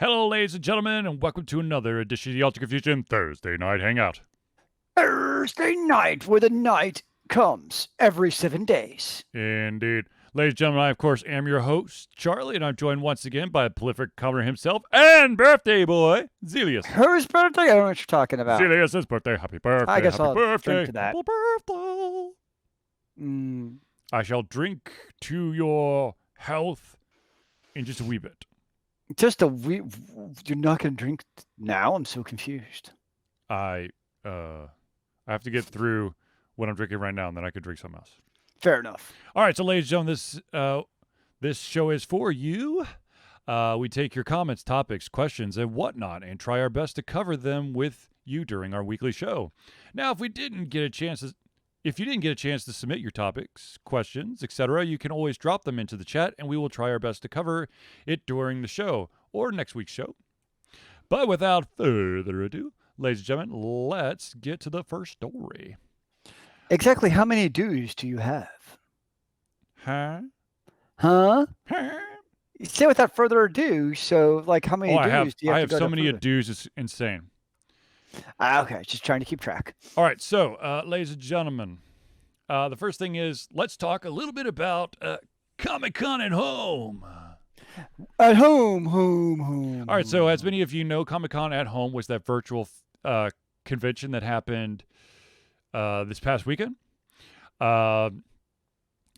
Hello, ladies and gentlemen, and welcome to another edition of the Altered Confusion Thursday Night Hangout. Thursday night, where the night comes every 7 days. Indeed. Ladies and gentlemen, I, of course, am your host, Charlie, and I'm joined once again by a prolific commenter himself and birthday boy, Zealeus. Whose birthday? I don't know what you're talking about. Zealeus' birthday. Happy birthday. I guess happy I'll birthday. drink to that. Happy birthday. I shall drink to your health in just a wee bit. Just a wee. You're not going to drink now? I'm so confused. I have to get through what I'm drinking right now, and then I could drink something else. Fair enough. All right, so ladies and gentlemen, this show is for you. We take your comments, topics, questions, and whatnot, and try our best to cover them with you during our weekly show. Now, if you didn't get a chance to submit your topics, questions, etc., you can always drop them into the chat, and we will try our best to cover it during the show or next week's show. But without further ado, ladies and gentlemen, let's get to the first story. Exactly how many dues do you have? Huh? You say without further ado, so like how many dues do you have? I have so many dues, it's insane. Okay, just trying to keep track. All right, so ladies and gentlemen, the first thing is let's talk a little bit about Comic-Con at home. At home. All right, so as many of you know, Comic-Con at home was that virtual convention that happened this past weekend. And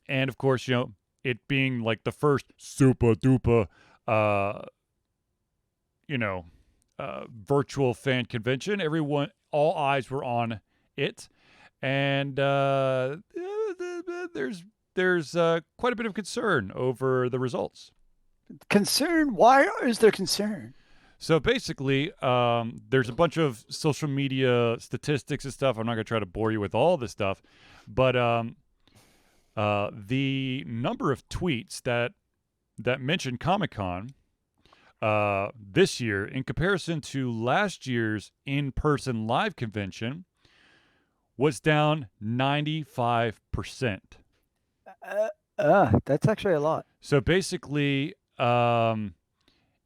of course, you know, it being like the first super duper, virtual fan convention, all eyes were on it. And there's quite a bit of concern over the results. Concern? Why is there concern? So basically, there's a bunch of social media statistics and stuff. I'm not going to try to bore you with all this stuff, but the number of tweets that mention Comic-Con this year in comparison to last year's in-person live convention was down 95%. That's actually a lot. So basically, over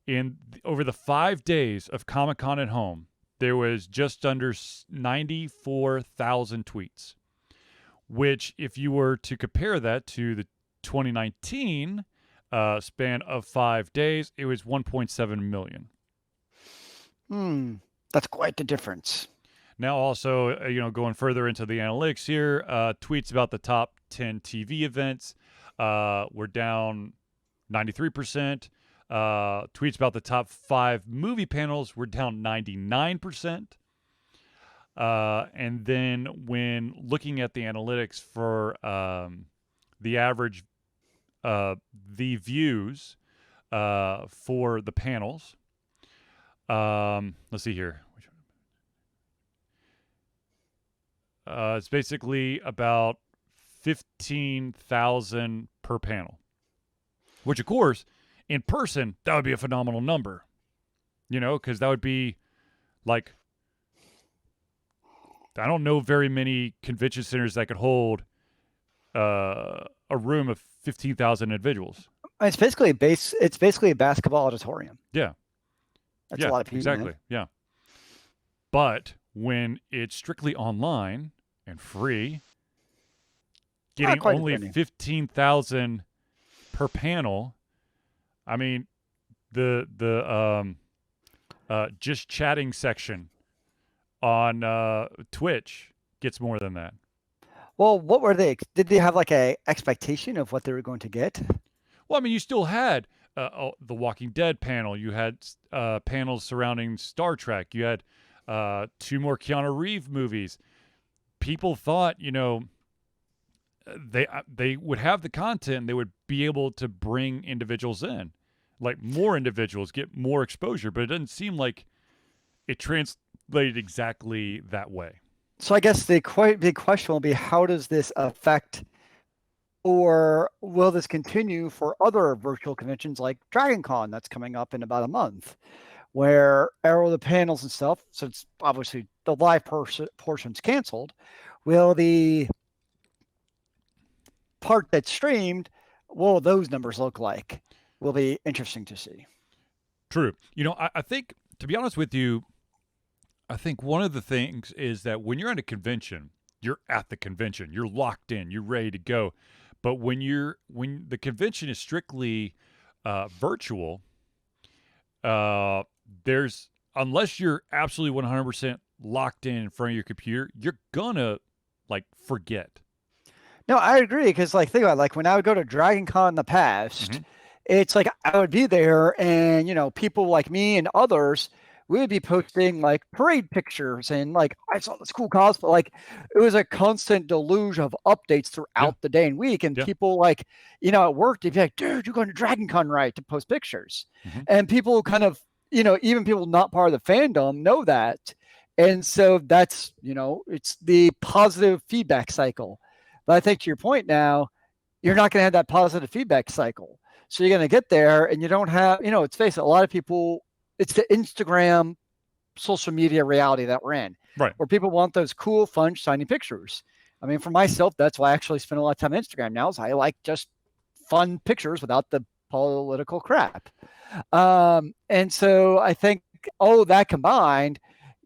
the 5 days of Comic-Con at home, there was just under 94,000 tweets, which if you were to compare that to the 2019 span of 5 days, it was 1.7 million. That's quite the difference. Now also, going further into the analytics here, tweets about the top 10 TV events were down 93%. Tweets about the top 5 movie panels were down 99%. And then when looking at the analytics for the average, the views for the panels, let's see here. It's basically about 15,000 per panel, which of course, in person, that would be a phenomenal number, because that would be like, I don't know very many convention centers that could hold a room of 15,000 individuals. It's basically a basketball auditorium. Yeah. That's a lot of people. Exactly. Yeah. But when it's strictly online and free, getting only 15,000 per panel, I mean, the just chatting section on Twitch gets more than that. Well, what were they? Did they have like a expectation of what they were going to get? Well, I mean, you still had the Walking Dead panel. You had panels surrounding Star Trek. You had 2 more Keanu Reeves movies. People thought, they would have the content. They would be able to bring individuals in, like more individuals, get more exposure. But it doesn't seem like it translated exactly that way. So I guess the quite big question will be, how does this affect, or will this continue for other virtual conventions like Dragon Con that's coming up in about a month, where all the panels and stuff, since obviously the live portion's canceled, will the part that's streamed, what will those numbers look like? Will be interesting to see. True. I think, to be honest with you, I think one of the things is that when you're at a convention, you're at the convention, you're locked in, you're ready to go. But when the convention is strictly virtual, there's unless you're absolutely 100% locked in front of your computer, you're gonna like forget. No, I agree because like think about it, like when I would go to Dragon Con in the past, it's like I would be there and people like me and others we would be posting like parade pictures and like I saw this cool cosplay. Like it was a constant deluge of updates throughout the day and week. And people like, at work, they'd be like, dude, you're going to Dragon Con, right? To post pictures. And people kind of, even people not part of the fandom know that. And so that's, it's the positive feedback cycle. But I think to your point now, you're not going to have that positive feedback cycle. So you're going to get there and you don't have, let's face it, a lot of people, it's the Instagram social media reality that we're in, right? Where people want those cool, fun, shiny pictures. I mean, for myself, that's why I actually spend a lot of time on Instagram now is I like just fun pictures without the political crap. And so I think, that combined,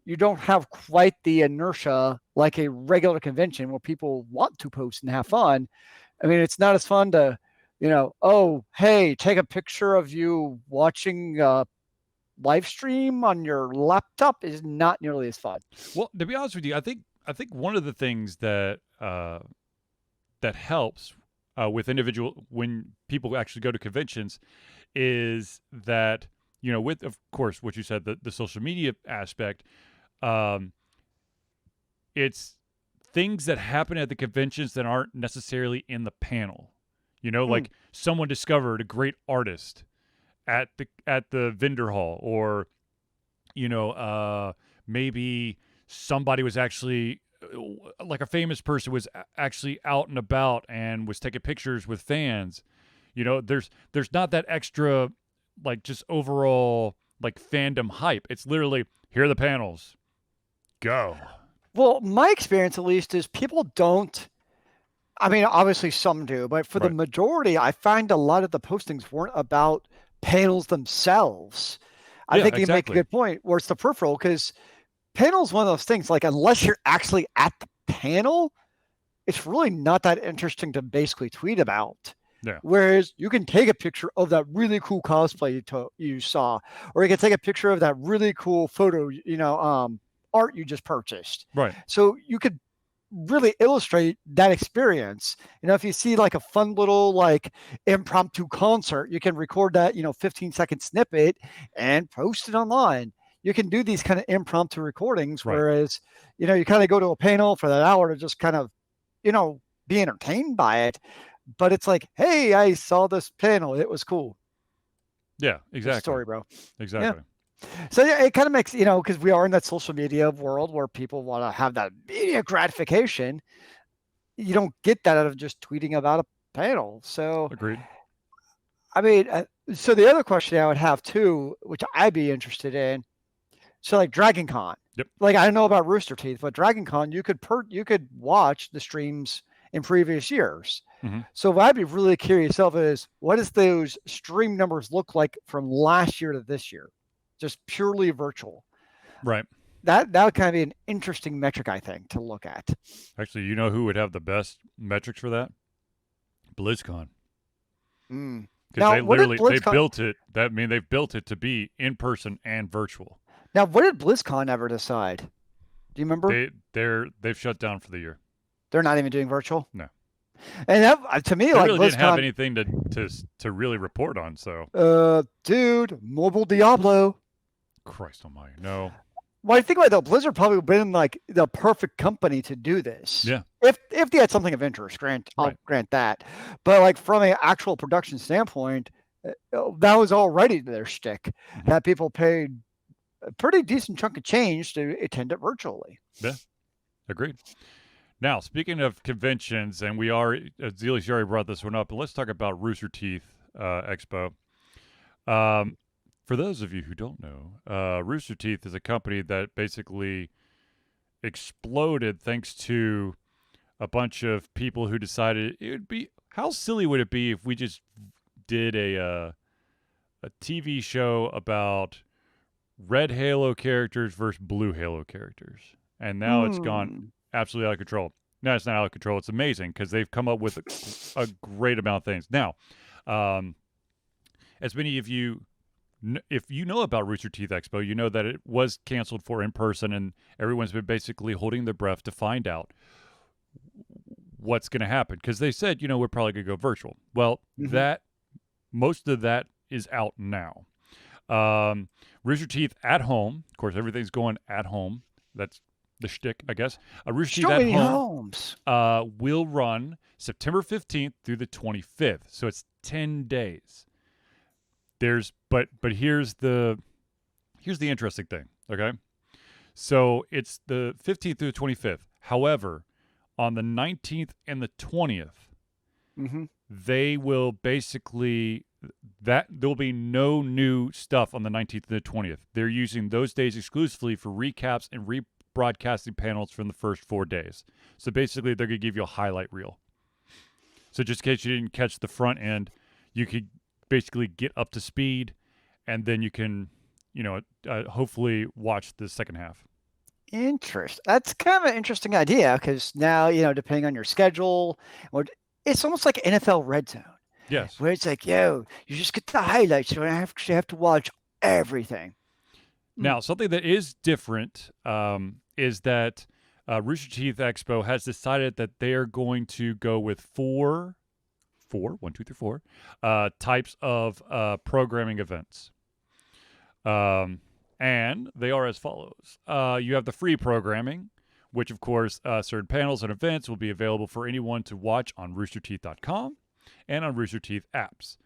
you don't have quite the inertia like a regular convention where people want to post and have fun. I mean, it's not as fun to, hey, take a picture of you watching live stream on your laptop is not nearly as fun. Well, to be honest with you, I think one of the things that that helps with when people actually go to conventions is that with of course what you said, the social media aspect, it's things that happen at the conventions that aren't necessarily in the panel. Like someone discovered a great artist at the vendor hall, or maybe somebody was actually like a famous person was actually out and about and was taking pictures with fans. There's not that extra like just overall like fandom hype. It's literally, here are the panels, go. Well, my experience at least is people don't, I mean, obviously some do, but for the majority, I find a lot of the postings weren't about panels themselves. I think you make a good point where it's the peripheral, because panels one of those things, like unless you're actually at the panel, it's really not that interesting to basically tweet about. Yeah. Whereas you can take a picture of that really cool cosplay you saw, or you can take a picture of that really cool photo, art you just purchased. Right. So you could really illustrate that experience. If you see like a fun little like impromptu concert, you can record that 15-second snippet and post it online. You can do these kind of impromptu recordings, whereas you kind of go to a panel for that hour to just kind of be entertained by it, but it's like, hey, I saw this panel, it was cool. Yeah, exactly. Good story, bro. Exactly. So yeah, it kind of makes, because we are in that social media world where people want to have that immediate gratification. You don't get that out of just tweeting about a panel. So, agreed. I mean, so the other question I would have too, which I'd be interested in, so like Dragon Con. Yep. Like I don't know about Rooster Teeth, but Dragon Con, you could watch the streams in previous years. So what I'd be really curious of is, what does those stream numbers look like from last year to this year? Just purely virtual. Right. That would kind of be an interesting metric, I think, to look at. Actually, who would have the best metrics for that? BlizzCon. Because they literally they built it. They've built it to be in person and virtual. Now, what did BlizzCon ever decide? Do you remember? They've shut down for the year. They're not even doing virtual? No. And that, to me, they like really BlizzCon didn't have anything to really report on. So, dude, mobile Diablo. Christ almighty, no. Well, I think about it, though, Blizzard probably been like the perfect company to do this. Yeah. If they had something of interest, I'll grant that. But like from an actual production standpoint, that was already their shtick. That people paid a pretty decent chunk of change to attend it virtually. Yeah, agreed. Now, speaking of conventions, and we are, Zealeus, you already brought this one up, but let's talk about Rooster Teeth Expo. For those of you who don't know, Rooster Teeth is a company that basically exploded thanks to a bunch of people who decided it would be, how silly would it be if we just did a a TV show about red Halo characters versus blue Halo characters, and now it's gone absolutely out of control. No, it's not out of control. It's amazing because they've come up with a great amount of things. Now, as many of you, if you know about Rooster Teeth Expo, you know that it was canceled for in person, and everyone's been basically holding their breath to find out what's going to happen, because they said, we're probably going to go virtual. Well, that most of that is out now. Rooster Teeth at Home, of course, everything's going at home. That's the shtick, I guess. Rooster Teeth at Home will run September 15th through the 25th, so it's 10 days. But here's the interesting thing, okay? So it's the 15th through the 25th. However, on the 19th and the 20th, they will basically, there'll be no new stuff on the 19th and the 20th. They're using those days exclusively for recaps and rebroadcasting panels from the first 4 days. So basically, they're going to give you a highlight reel. So just in case you didn't catch the front end, you could basically get up to speed, and then you can, hopefully watch the second half. That's kind of an interesting idea, because now, depending on your schedule, it's almost like NFL Red Zone. Yes. Where it's like, you just get the highlights. You don't actually have to watch everything. Now, something that is different is that Rooster Teeth Expo has decided that they are going to go with four types of programming events. And they are as follows. You have the free programming, which, of course, certain panels and events will be available for anyone to watch on roosterteeth.com and on Rooster Teeth apps.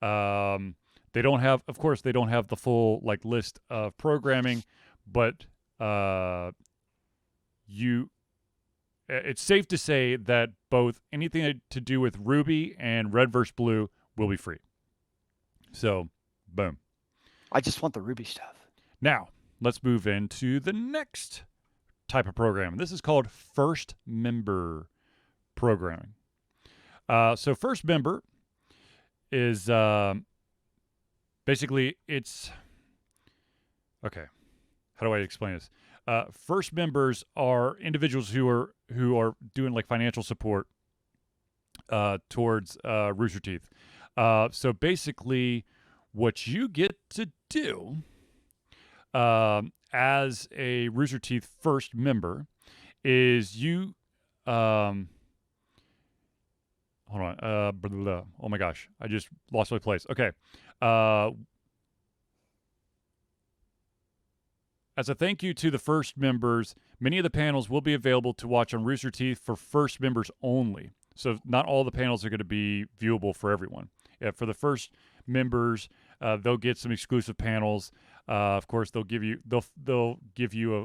They don't have the full list of programming, but it's safe to say that both anything to do with Ruby and Red vs. Blue will be free. So, boom. I just want the Ruby stuff. Now, let's move into the next type of programming. This is called first member programming. So first member is basically it's... Okay, how do I explain this? First members are individuals who are doing financial support towards Rooster Teeth. So basically, what you get to do as a Rooster Teeth first member is you hold on. Oh my gosh, I just lost my place. Okay. As a thank you to the first members, many of the panels will be available to watch on Rooster Teeth for first members only. So not all the panels are going to be viewable for everyone. For the first members, they'll get some exclusive panels. Of course, they'll give you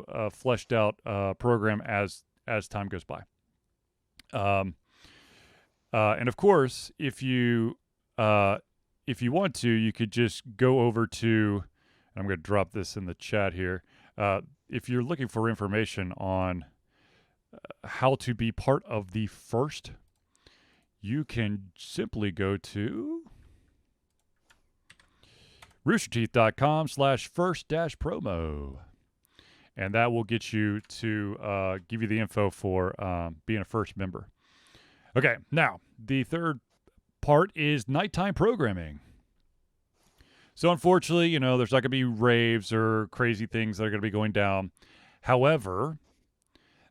a fleshed out program as time goes by. And of course, if you want to, you could just go over to. I'm going to drop this in the chat here. If you're looking for information on how to be part of the first, you can simply go to roosterteeth.com/first-promo. And that will get you to give you the info for being a first member. Okay, now, the third part is nighttime programming. So unfortunately, there's not going to be raves or crazy things that are going to be going down. However,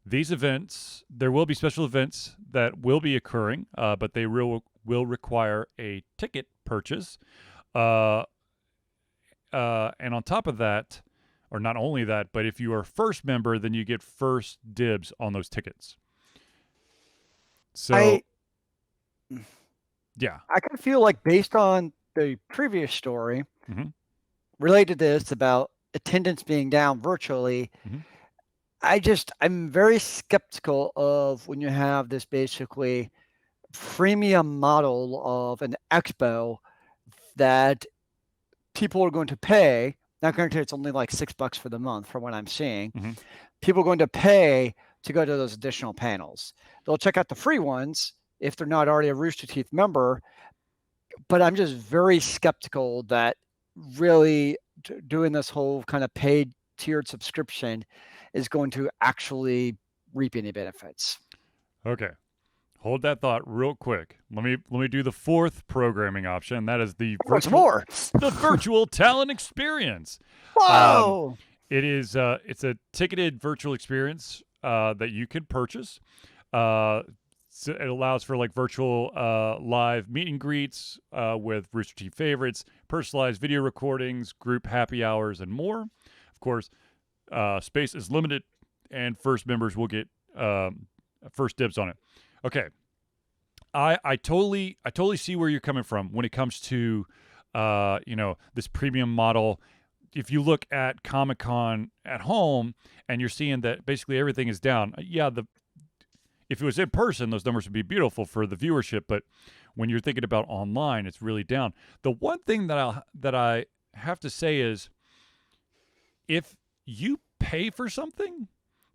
these events, there will be special events that will be occurring, but they will require a ticket purchase. And on top of that, or not only that, but if you are a first member, then you get first dibs on those tickets. So, yeah. I kind of feel like, based on the previous story related to this about attendance being down virtually, I'm very skeptical of when you have this basically freemium model of an expo that people are going to pay. Not granted, it's only like $6 for the month from what I'm seeing. People are going to pay to go to those additional panels. They'll check out the free ones if they're not already a Rooster Teeth member, but I'm just very skeptical that really doing this whole kind of paid tiered subscription is going to actually reap any benefits. Okay. Hold that thought real quick. Let me do the fourth programming option. That is the What's more? virtual talent experience. Whoa! It is it's a ticketed virtual experience that you can purchase. So it allows for like virtual live meet and greets with Rooster Teeth favorites, personalized video recordings, group happy hours, and more. Of course, space is limited, and first members will get first dibs on it. Okay, I totally see where you're coming from when it comes to this premium model. If you look at Comic-Con at home and you're seeing that basically everything is down, if it was in person, those numbers would be beautiful for the viewership. But when you're thinking about online, it's really down. The one thing that I have to say is, if you pay for something,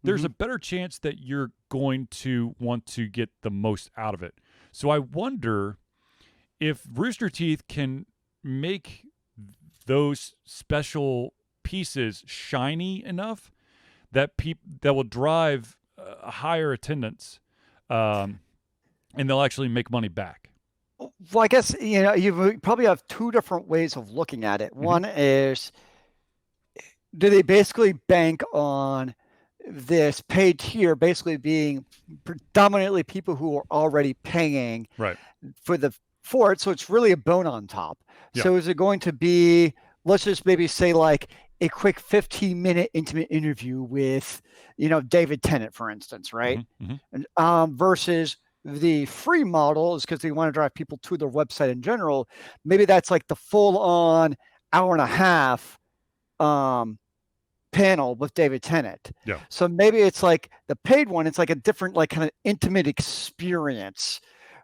there's a better chance that you're going to want to get the most out of it. So I wonder if Rooster Teeth can make those special pieces shiny enough that that will drive a higher attendance, and they'll actually make money back. Well, I guess, you probably have two different ways of looking at it. One is, do they basically bank on this paid tier basically being predominantly people who are already paying for it, so it's really a bone on top. Yeah. So is it going to be, let's just maybe say like a quick 15-minute intimate interview with, David Tennant, for instance, right? Versus the free model is because they want to drive people to their website in general. Maybe that's like the full-on hour and a half panel with David Tennant. Yeah. So maybe it's like the paid one, it's like a different, like, kind of intimate experience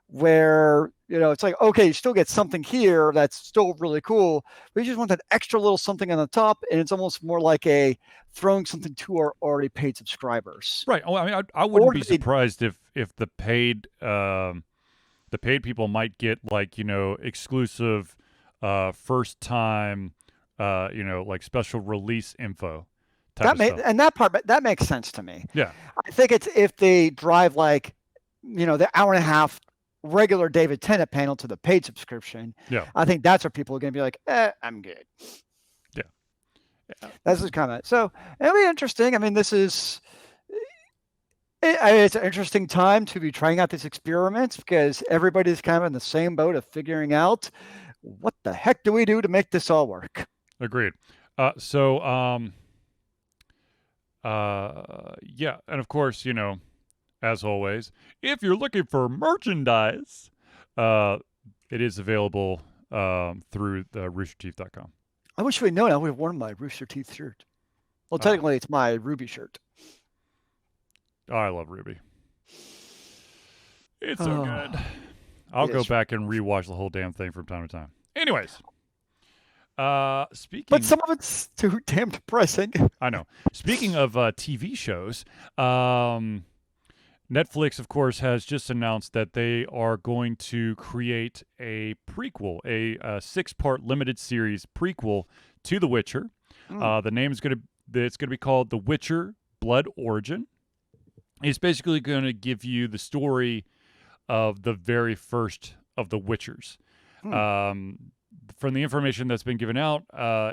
where, it's like, okay, you still get something here that's still really cool, but you just want that extra little something on the top, and it's almost more like throwing something to our already paid subscribers. Right. Oh, I mean, I wouldn't be surprised if the paid people might get like, exclusive first time like special release info. That makes sense to me. Yeah. I think it's if they drive like, the hour and a half regular David Tennant panel to the paid subscription. Yeah. I think that's where people are going to be like, I'm good. Yeah. That's his comment. So it'll be interesting. I mean, it's an interesting time to be trying out these experiments because everybody's kind of in the same boat of figuring out what the heck do we do to make this all work. Agreed. Yeah, and of course, as always, if you're looking for merchandise, it is available through the roosterteeth.com. I wish we'd known. I would have worn my Rooster Teeth shirt. Well, technically, it's my Ruby shirt. Oh, I love Ruby. It's so good. I'll go back and rewatch the whole damn thing from time to time. Anyways. But some of it's too damn depressing. I know. Speaking of TV shows, Netflix, of course, has just announced that they are going to create a prequel, a 6-part limited series prequel to The Witcher. The name is going to be called The Witcher: Blood Origin. It's basically going to give you the story of the very first of the Witchers. From the information that's been given out,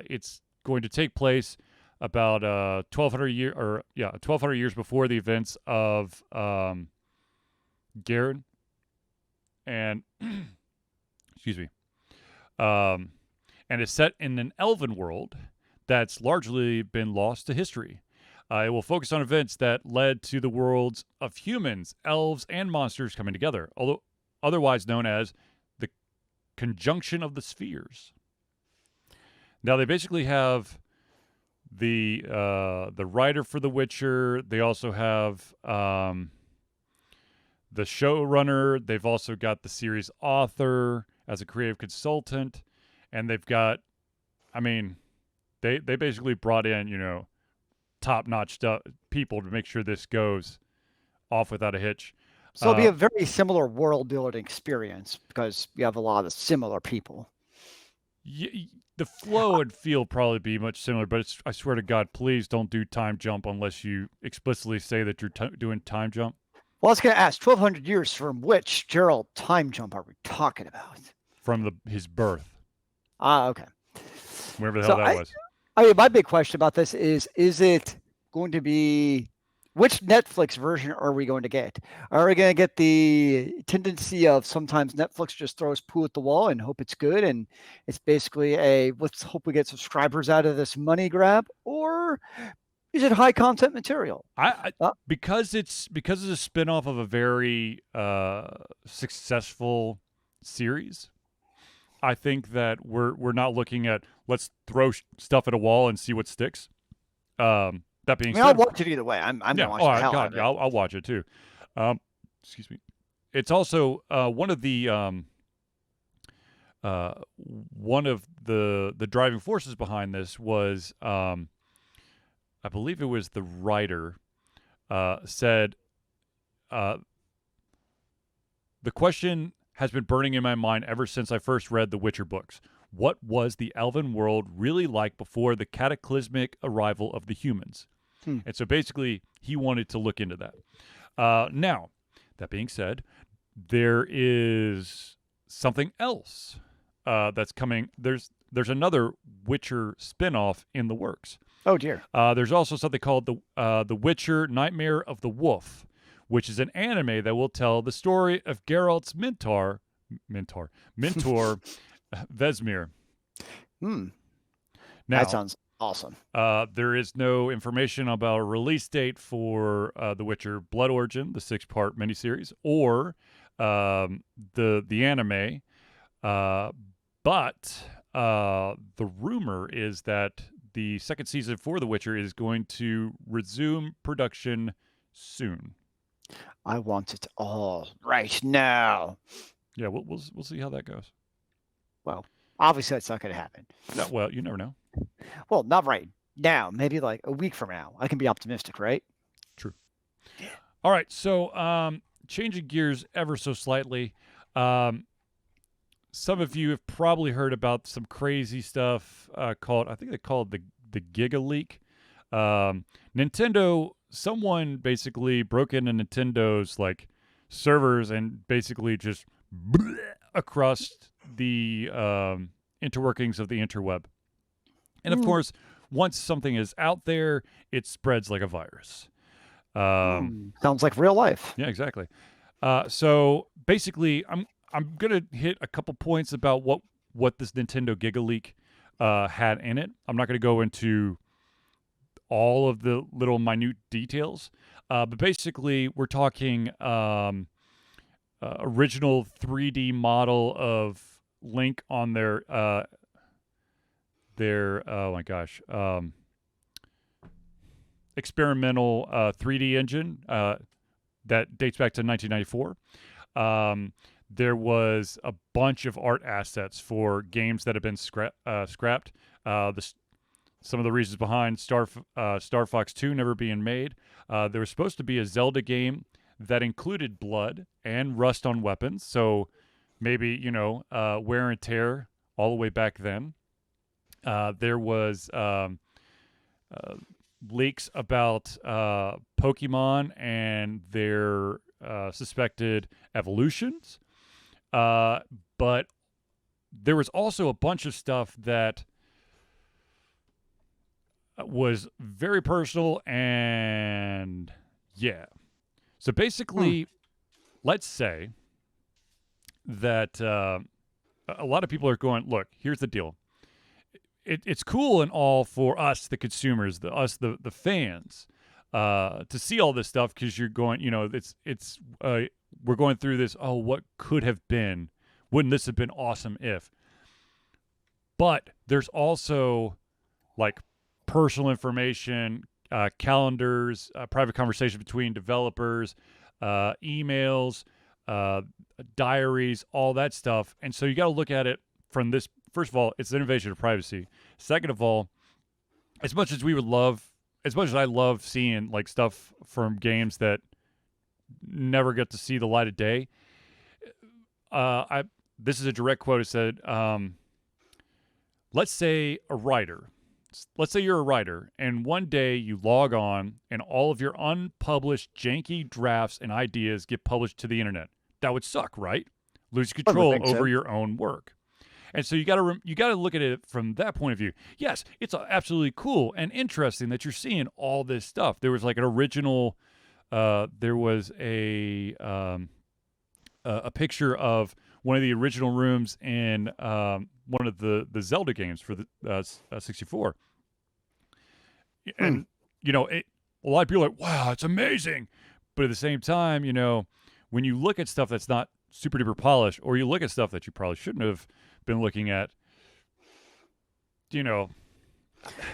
it's going to take place about 1,200 years before the events of Garen, and excuse me, and it's set in an elven world that's largely been lost to history. It will focus on events that led to the worlds of humans, elves, and monsters coming together, although otherwise known as the Conjunction of the Spheres. Now, they basically have the writer for The Witcher. They also have the showrunner. They've also got the series author as a creative consultant, and they've got, I mean, they basically brought in, top-notch people to make sure this goes off without a hitch. So it'll be a very similar world-building experience because you have a lot of similar people. The flow would probably be much similar, but I swear to God, please don't do time jump unless you explicitly say that you're doing time jump. Well, I was going to ask, 1,200 years from which Gerald time jump are we talking about? From his birth. Okay. Wherever the hell that was. I mean, my big question about this is it going to be, which Netflix version are we going to get? Are we going to get the tendency of sometimes Netflix just throws poo at the wall and hope it's good, and it's basically let's hope we get subscribers out of this money grab, or is it high content material? Because it's a spinoff of a very successful series. I think that we're not looking at let's throw stuff at a wall and see what sticks. That being said, I'll watch it either way. I'm yeah. gonna watch the hell out of it. I'll watch it too. Excuse me. It's also one of the driving forces behind this was I believe it was the writer said the question has been burning in my mind ever since I first read the Witcher books. What was the elven world really like before the cataclysmic arrival of the humans? And so basically, he wanted to look into that. Now, that being said, there is something else that's coming. There's another Witcher spinoff in the works. Oh dear. There's also something called the Witcher Nightmare of the Wolf, which is an anime that will tell the story of Geralt's mentor, Vesmir. Now, that sounds awesome. There is no information about a release date for The Witcher Blood Origin, the 6-part miniseries, or the anime. But the rumor is that the second season for The Witcher is going to resume production soon. I want it all right now. Yeah, we'll see how that goes. Well, obviously that's not going to happen. No, well, you never know. Well, not right now. Maybe like a week from now. I can be optimistic, right? True. Yeah. All right, so changing gears ever so slightly. Some of you have probably heard about some crazy stuff called, I think they called the Giga Leak. Nintendo, someone basically broke into Nintendo's like servers and basically just across the interworkings of the interweb. And of course, once something is out there, it spreads like a virus. Sounds like real life. Yeah, exactly. So basically, I'm gonna hit a couple points about what this Nintendo Giga Leak had in it. I'm not gonna go into all of the little minute details, but basically, we're talking original 3D model of Link on their oh my gosh, experimental 3D engine that dates back to 1994. There was a bunch of art assets for games that have been scrapped. Some of the reasons behind Star Fox 2 never being made. There was supposed to be a Zelda game that included blood and rust on weapons. So maybe, wear and tear all the way back then. There was leaks about Pokemon and their suspected evolutions. But there was also a bunch of stuff that was very personal, and yeah. So basically, let's say that a lot of people are going, look, here's the deal. It's cool and all for us, the consumers, the fans, to see all this stuff because you're going, we're going through this, oh, what could have been? Wouldn't this have been awesome if? But there's also like personal information, calendars, private conversation between developers, emails, diaries, all that stuff. And so you got to look at it from this. First of all, it's an invasion of privacy. Second of all, as much as I love seeing like stuff from games that never get to see the light of day, this is a direct quote. It said, let's say a writer. Let's say you're a writer, and one day you log on, and all of your unpublished janky drafts and ideas get published to the internet. That would suck, right? Lose I would control think so. over your own work. And so you got to look at it from that point of view. Yes, it's absolutely cool and interesting that you're seeing all this stuff. There was like an original. There was a picture of one of the original rooms in one of the Zelda games for the 64. And a lot of people are like, "Wow, it's amazing," but at the same time, when you look at stuff that's not super duper polished, or you look at stuff that you probably shouldn't have been looking at, Yeah,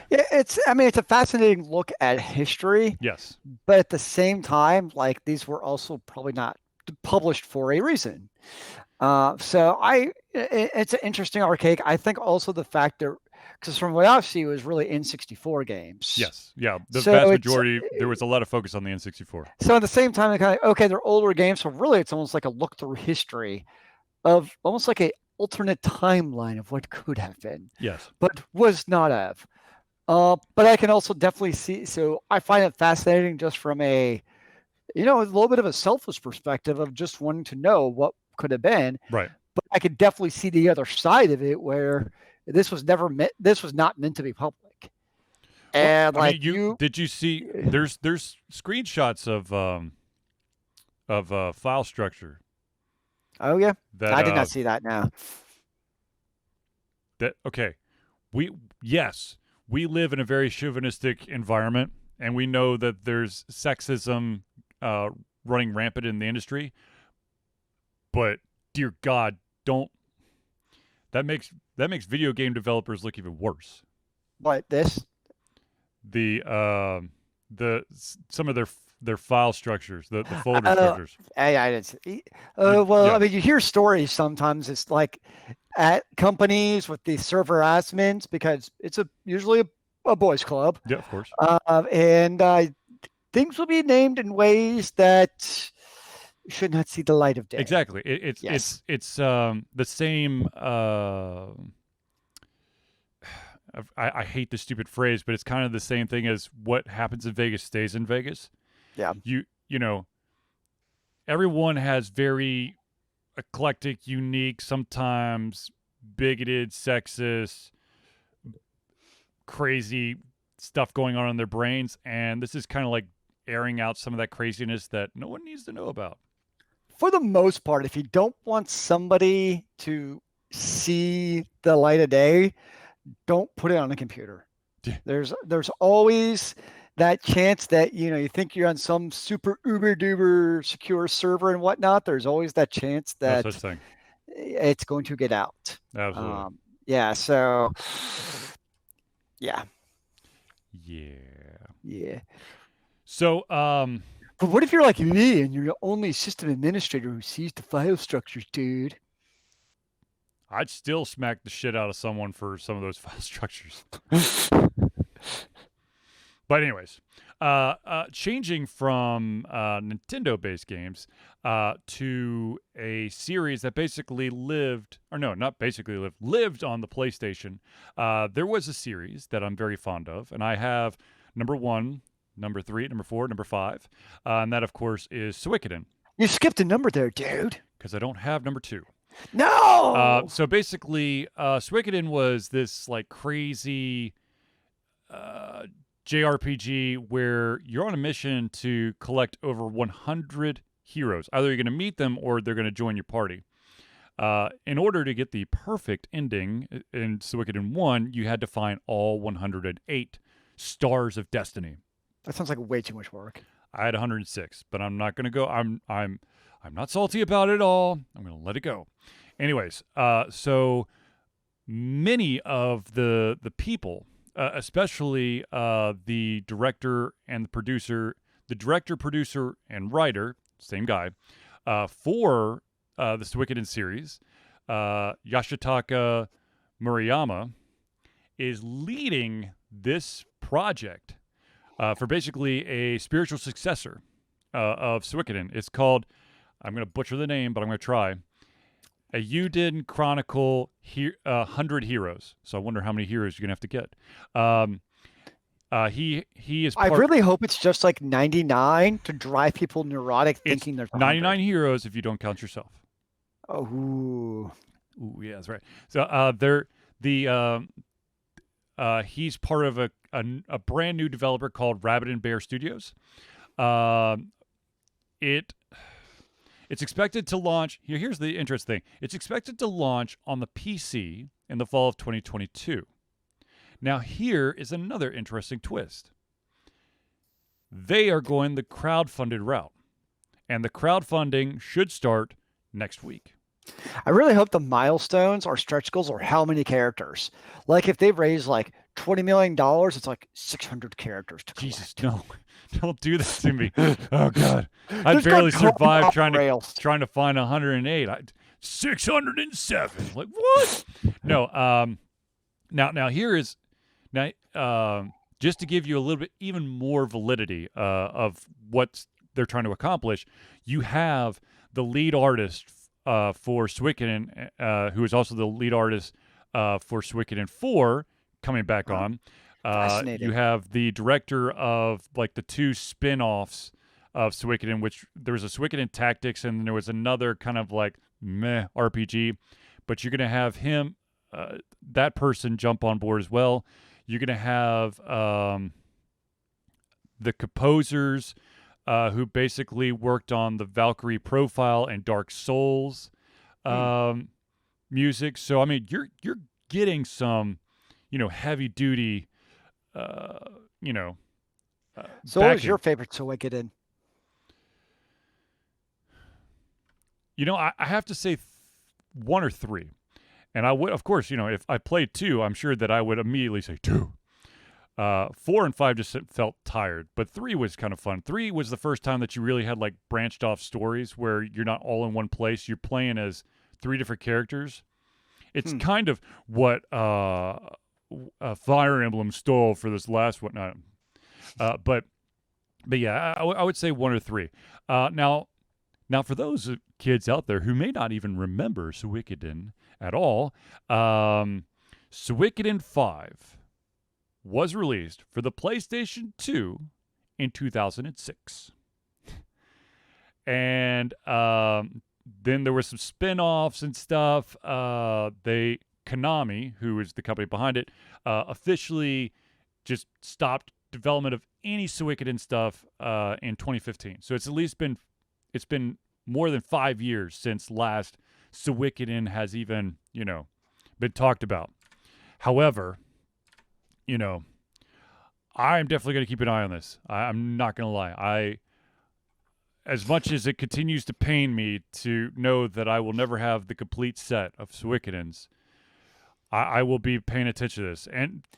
it's a fascinating look at history. Yes. But at the same time, like, these were also probably not published for a reason. So it's an interesting archaic. I think also the fact that, because from what I've seen, it was really N64 games. Yes. Yeah. The vast majority, there was a lot of focus on the N64. So at the same time, they're older games. So really, it's almost like a look through history of almost like a alternate timeline of what could have been. Yes. But was not of. But I can also definitely see. So I find it fascinating just from a little bit of a selfish perspective of just wanting to know what could have been. Right. But I could definitely see the other side of it where this was not meant to be public. And did you see there's screenshots of file structure. Oh yeah. I did not see that now. We live in a very chauvinistic environment, and we know that there's sexism running rampant in the industry. But dear God, that makes video game developers look even worse. What, this? Some of their file structures, the folder structures. I didn't see. I mean, you hear stories sometimes. It's like at companies with the server admins, because it's usually a boys club. Yeah, of course. And things will be named in ways that should not see the light of day. Exactly. It's the same. I hate this stupid phrase, but it's kind of the same thing as what happens in Vegas stays in Vegas. Yeah. Everyone has very eclectic, unique, sometimes bigoted, sexist, crazy stuff going on in their brains, and this is kind of like airing out some of that craziness that no one needs to know about. For the most part, if you don't want somebody to see the light of day, don't put it on a computer. Yeah. There's always that chance that you think you're on some super uber duper secure server and whatnot. There's always that chance that no such thing. It's going to get out. Absolutely. Yeah. So. Yeah. Yeah. So, but what if you're like me and you're the only system administrator who sees the file structures, dude? I'd still smack the shit out of someone for some of those file structures. But anyways, changing from Nintendo-based games to a series that lived on the PlayStation. There was a series that I'm very fond of, and I have number 1, number 3, number 4, number 5, and that, of course, is Suikoden. You skipped a number there, dude. Because I don't have number 2. No! So basically, Suikoden was this like crazy JRPG where you're on a mission to collect over 100 heroes. Either you're going to meet them or they're going to join your party. In order to get the perfect ending in Suikoden 1, you had to find all 108 stars of destiny. That sounds like way too much work. I had 106, but I'm not going to go. I'm not salty about it all. I'm going to let it go. Anyways, so many of the people, especially the director and the producer, producer, and writer, same guy, for the Suikoden series, Yoshitaka Murayama, is leading this project for basically a spiritual successor of Suikoden. It's called, I'm going to butcher the name, but I'm going to try. You didn't chronicle 100 heroes, so I wonder how many heroes you're gonna have to get. He is I part. really hope it's just like 99 to drive people neurotic, It's thinking there's 99 100. heroes if you don't count yourself. Oh, Ooh, yeah, that's right. So he's part of a brand new developer called Rabbit and Bear Studios. Um, it's expected to launch. Here's the interesting thing. It's expected to launch on the PC in the fall of 2022. Now, here is another interesting twist. They are going the crowdfunded route, and the crowdfunding should start next week. I really hope the milestones or stretch goals are how many characters. Like if they've raised like $20 million, it's like 600 characters to collect. Jesus, no. Don't do this to me. Oh God. I'd This barely got totally survived off trying rails. to find 108. 607. Like what? No, now here is just to give you a little bit even more validity of what they're trying to accomplish, you have the lead artist for Suikoden, who is also the lead artist for Suikoden 4 coming back on. Fascinating. You have the director of like the two spin-offs of Suikoden, which there was a Suikoden Tactics and there was another kind of like meh RPG, but you're going to have him, that person jump on board as well. You're going to have the composers who basically worked on the Valkyrie Profile and Dark Souls music. So I mean, you're getting some, heavy duty, So what was backing. your favorite Suikoden? I have to say one or three. And I would, of course, if I played two, I'm sure that I would immediately say two. 4 and 5 just felt tired, but 3 was kind of fun. 3 was the first time that you really had like branched off stories where you're not all in one place. You're playing as 3 different characters. It's kind of what Fire Emblem stole for this last one. But yeah, I would say 1 or 3. Now for those kids out there who may not even remember Suikoden at all, Suikoden 5 was released for the PlayStation 2 in 2006. And then there were some spin-offs and stuff. Konami, who is the company behind it, officially just stopped development of any Suikoden stuff in 2015. So it's been more than 5 years since last Suikoden has even, been talked about. However, I'm definitely going to keep an eye on this. I'm not going to lie. As much as it continues to pain me to know that I will never have the complete set of Suikodens, I will be paying attention to this.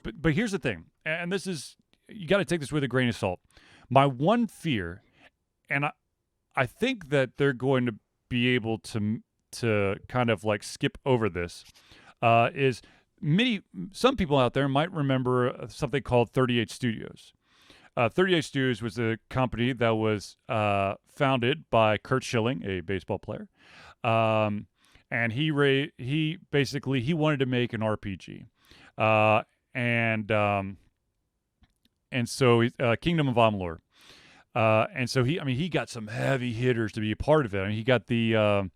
But here's the thing, and this is, you got to take this with a grain of salt. My one fear, and I think that they're going to be able to kind of like skip over this, is some people out there might remember something called 38 Studios. 38 Studios was a company that was founded by Kurt Schilling, a baseball player, and he basically wanted to make an RPG, and so Kingdom of Amalur, and so he got some heavy hitters to be a part of it. I mean, he got the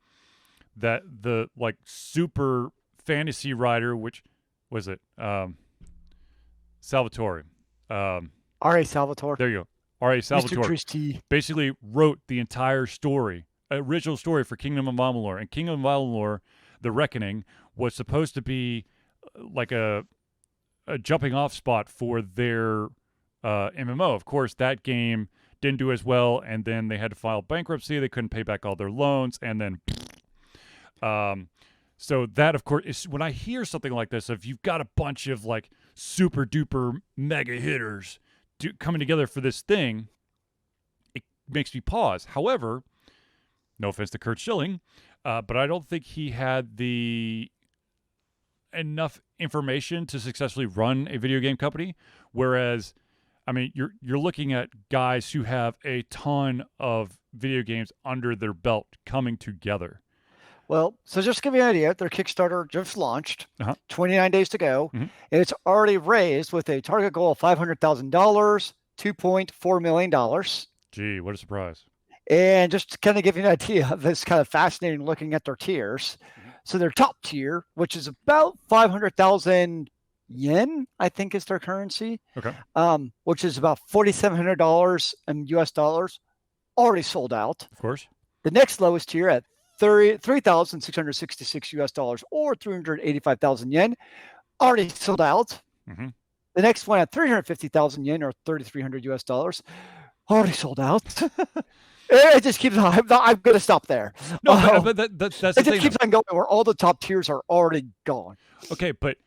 like super fantasy writer, which was it? Salvatore. R.A. Salvatore. There you go. R.A. Salvatore. Mr. Christie. Basically wrote the entire story, original story for Kingdom of Amalur. And Kingdom of Amalur, The Reckoning, was supposed to be like a jumping off spot for their MMO. Of course, that game didn't do as well, and then they had to file bankruptcy. They couldn't pay back all their loans, and then so that, of course, is when I hear something like this, if you've got a bunch of like super duper mega hitters coming together for this thing, it makes me pause. However, no offense to Kurt Schilling, but I don't think he had the enough information to successfully run a video game company. Whereas, I mean, you're looking at guys who have a ton of video games under their belt coming together. Well, so just to give you an idea, their Kickstarter just launched, 29 days to go, Mhm. and it's already raised with a target goal of $500,000, $2.4 million. Gee, what a surprise. And just to kind of give you an idea of this kind of fascinating looking at their tiers. So their top tier, which is about 500,000 yen, I think is their currency, Okay. which is about $4,700 in US dollars, already sold out. Of course. The next lowest tier at 3,666 US dollars or 385,000 yen, already sold out. Mm-hmm. The next one at 350,000 yen or 3,300 US dollars, already sold out. It just keeps on. I'm going to stop there. No, but that's the it thing. Just keeps on going where all the top tiers are already gone. Okay, but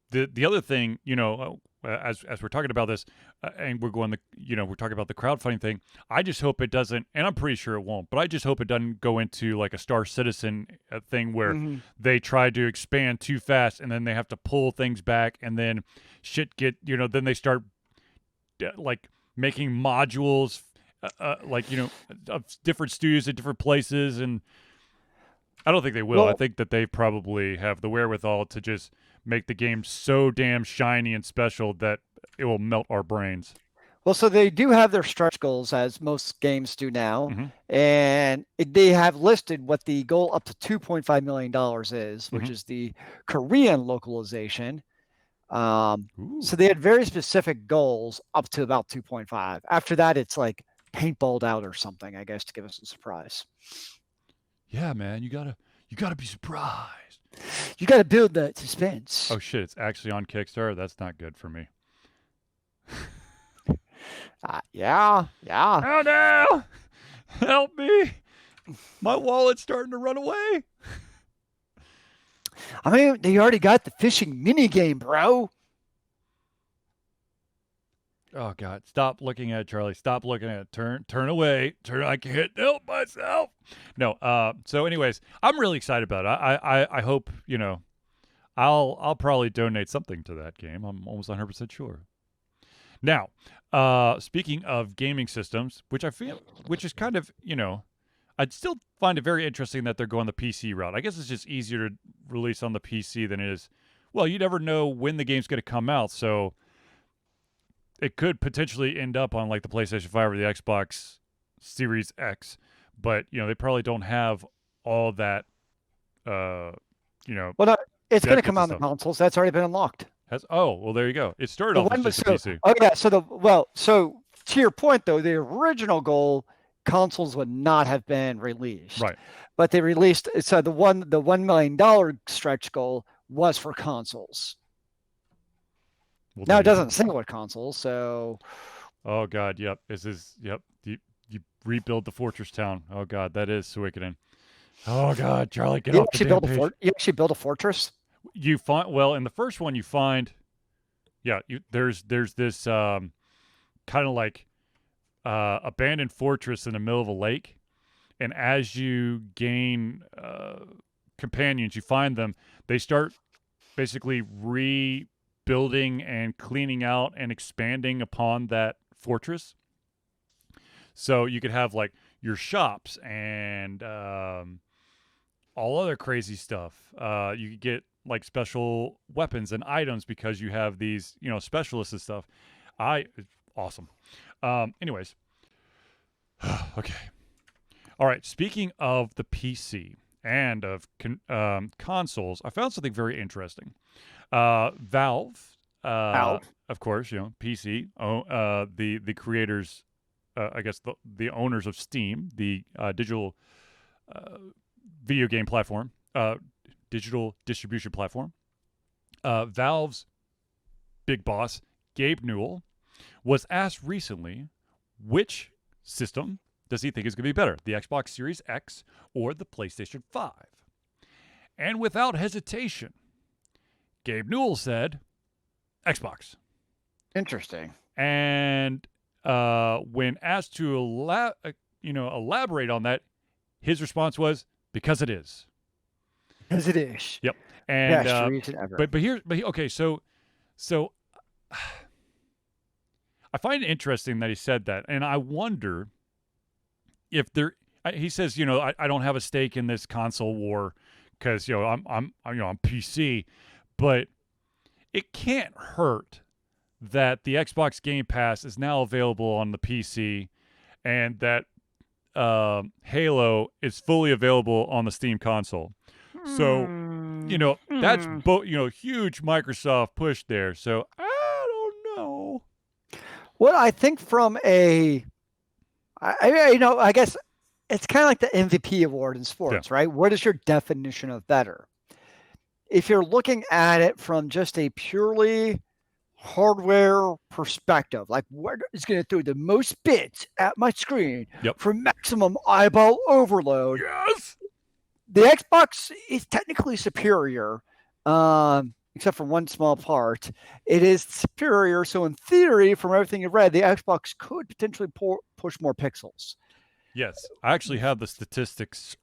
the other thing, as we're talking about this, and we're talking about the crowdfunding thing. I just hope it doesn't, and I'm pretty sure it won't. But I just hope it doesn't go into like a Star Citizen thing where they try to expand too fast, and then they have to pull things back, and then shit then they start like making modules. Of different studios at different places, and I don't think they will. I think that they probably have the wherewithal to just make the game so damn shiny and special that it will melt our brains. Well, so they do have their stretch goals, as most games do now, and they have listed what the goal up to $2.5 million is, which is the Korean localization. So they had very specific goals up to about 2.5. After that, it's like paintballed out or something, I guess, to give us a surprise. Yeah, man, you gotta be surprised. You gotta build that suspense. Oh shit, it's actually on Kickstarter. That's not good for me. Yeah. Oh no! Help me! My wallet's starting to run away. I mean, they already got the fishing mini game, bro. Oh God! Stop looking at it, Charlie. Stop looking at it. Turn away. I can't help myself. No. So, anyways, I'm really excited about it. I hope I'll probably donate something to that game. I'm almost 100% sure. Now, speaking of gaming systems, which is kind of I'd still find it very interesting that they're going the PC route. I guess it's just easier to release on the PC than it is. Well, you never know when the game's going to come out, so it could potentially end up on like the PlayStation 5 or the Xbox Series X, but they probably don't have all that. Well, no, it's going to come out on the consoles. That's already been unlocked. Well, there you go. It started off as just a PC. Oh yeah. So to your point though, the original goal, consoles would not have been released. Right. But they released. So the $1 million stretch goal was for consoles. Well, now it doesn't say what consoles, so. Oh God, yep. Yep. You rebuild the fortress town. Oh God, that is Suikoden. Oh God, Charlie, get off the damn page. You actually build a fortress? You find in the first one you find, there's this kind of like abandoned fortress in the middle of a lake, and as you gain companions, you find them. They start basically rebuilding and cleaning out and expanding upon that fortress. So you could have like your shops and all other crazy stuff. You could get like special weapons and items because you have these, specialists and stuff. Awesome. Anyways. Okay. All right. Speaking of the PC and of consoles, I found something very interesting. Valve, of course, PC, the creators, I guess the owners of Steam, the digital video game platform, digital distribution platform. Valve's big boss, Gabe Newell, was asked recently which system does he think is going to be better, the Xbox Series X or the PlayStation 5? And without hesitation, Gabe Newell said, Xbox. Interesting. And when asked to elaborate on that, his response was, because it is. Because it is. Yep. And best reason ever. Okay, so I find it interesting that he said that, and I wonder if he says, I don't have a stake in this console war because I'm PC, but it can't hurt that the Xbox Game Pass is now available on the PC, and that Halo is fully available on the Steam console. So, that's huge Microsoft push there. So I don't know. Well, I think from I guess it's kind of like the MVP award in sports, right? What is your definition of better? If you're looking at it from just a purely hardware perspective, like what is going to throw the most bits at my screen for maximum eyeball overload? Yes. The Xbox is technically superior, except for one small part. It is superior. So in theory, from everything you've read, the Xbox could potentially push more pixels. Yes. I actually have the statistics.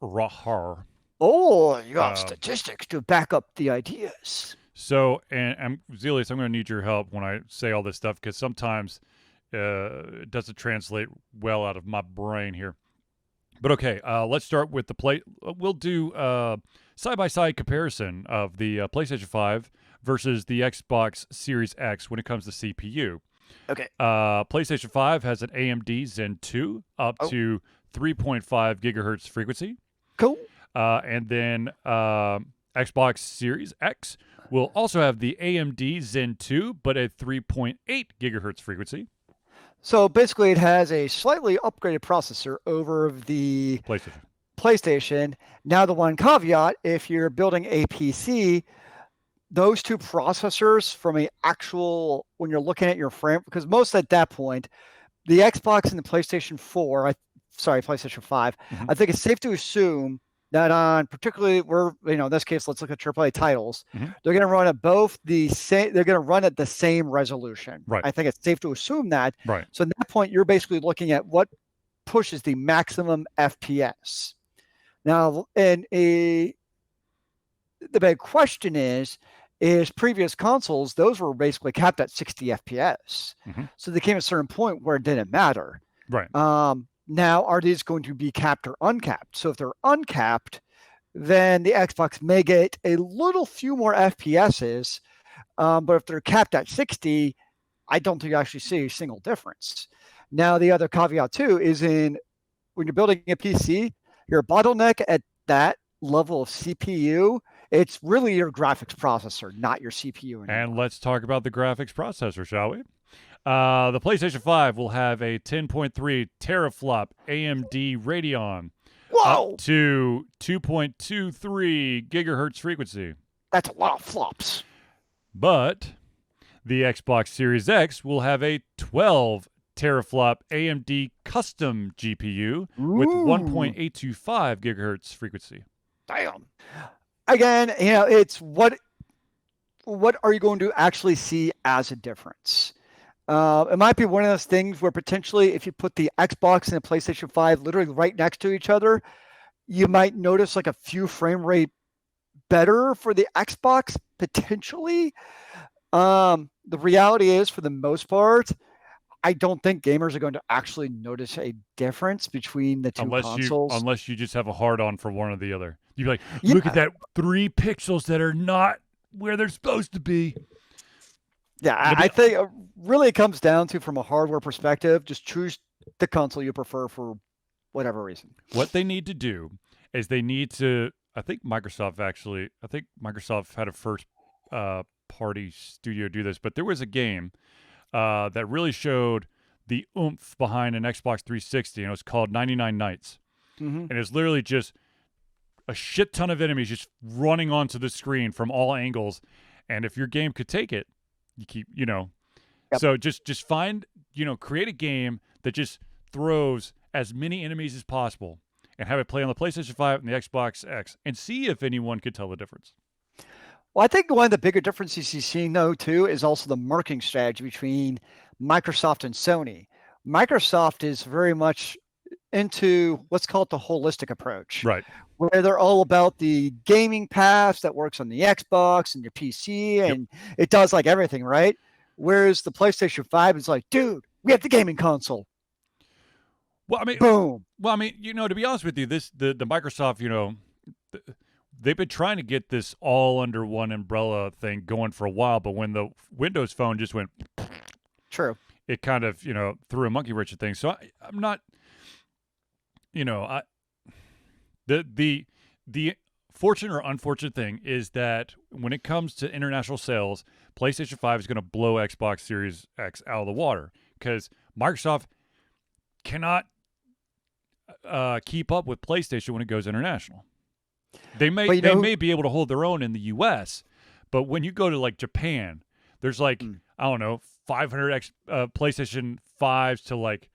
Oh, you got statistics to back up the ideas. So, and Zealeus, I'm going to need your help when I say all this stuff, because sometimes it doesn't translate well out of my brain here. But okay, let's start with the play. We'll do side-by-side comparison of the PlayStation 5 versus the Xbox Series X when it comes to CPU. Okay. PlayStation 5 has an AMD Zen 2 up to 3.5 gigahertz frequency. Cool. And then Xbox Series X will also have the AMD Zen 2, but at 3.8 gigahertz frequency. So basically, it has a slightly upgraded processor over the PlayStation. Now, the one caveat, if you're building a PC, those two processors from when you're looking at your frame, because most at that point, the Xbox and the PlayStation 5, I think it's safe to assume that on particularly in this case, let's look at AAA titles. They're going to run at they're going to run at the same resolution. Right. I think it's safe to assume that. Right. So at that point, you're basically looking at what pushes the maximum FPS. Now, the big question is previous consoles, those were basically capped at 60 FPS. So there came a certain point where it didn't matter. Right. Now, are these going to be capped or uncapped? So if they're uncapped, then the Xbox may get a few more FPSs. But if they're capped at 60, I don't think you actually see a single difference. Now, the other caveat too is when you're building a PC, your bottleneck at that level of CPU, it's really your graphics processor, not your CPU anymore. And let's talk about the graphics processor, shall we? The PlayStation 5 will have a 10.3 teraflop AMD Radeon up to 2.23 gigahertz frequency. That's a lot of flops. But the Xbox Series X will have a 12 teraflop AMD custom GPU with 1.825 gigahertz frequency. Damn. Again, it's what are you going to actually see as a difference? It might be one of those things where potentially if you put the Xbox and the PlayStation 5 literally right next to each other, you might notice like a few frame rate better for the Xbox, potentially. The reality is, for the most part, I don't think gamers are going to actually notice a difference between the two consoles. Unless you just have a hard-on for one or the other. You'd be like, look at that 3 pixels that are not where they're supposed to be. Yeah, I think really it comes down to, from a hardware perspective, just choose the console you prefer for whatever reason. What they need to do is I think Microsoft had a first party studio do this, but there was a game that really showed the oomph behind an Xbox 360, and it was called 99 Nights. And it's literally just a shit ton of enemies just running onto the screen from all angles, and if your game could take it, you keep, So just find, create a game that just throws as many enemies as possible and have it play on the PlayStation 5 and the Xbox X and see if anyone could tell the difference. Well, I think one of the bigger differences you're seeing, though, too, is also the marketing strategy between Microsoft and Sony. Microsoft is very much into what's called the holistic approach. Right. Where they're all about the gaming pass that works on the Xbox and your PC, and it does like everything, right? Whereas the PlayStation 5 is like, dude, we have the gaming console. Well, I mean, Boom. to be honest with you, the Microsoft, they've been trying to get this all under one umbrella thing going for a while, but when the Windows Phone just went, True. it kind of, threw a monkey wrench at things. So I'm not, the fortunate or unfortunate thing is that when it comes to international sales, PlayStation 5 is going to blow Xbox Series X out of the water because Microsoft cannot keep up with PlayStation when it goes international. They may be able to hold their own in the U.S., but when you go to like Japan, there's like I don't know 500 PlayStation 5s to like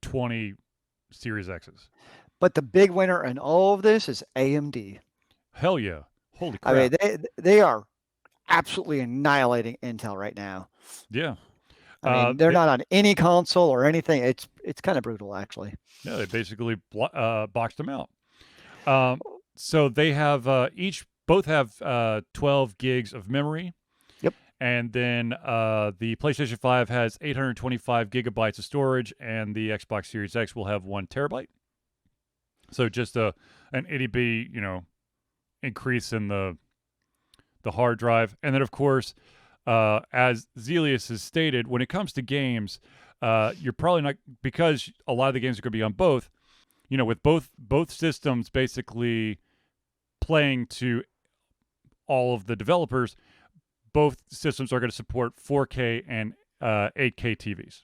20 Series X's. But the big winner in all of this is AMD. Hell yeah! Holy crap! I mean, they are absolutely annihilating Intel right now. Yeah. I mean, they're not on any console or anything. It's kind of brutal, actually. Yeah, they basically boxed them out. So they have both have 12 gigs of memory. Yep. And then the PlayStation 5 has 825 gigabytes of storage, and the Xbox Series X will have 1 terabyte. So just an itty-bitty, increase in the hard drive. And then, of course, as Zealeus has stated, when it comes to games, you're probably not, because a lot of the games are going to be on both, with both systems basically playing to all of the developers, both systems are going to support 4K and 8K TVs.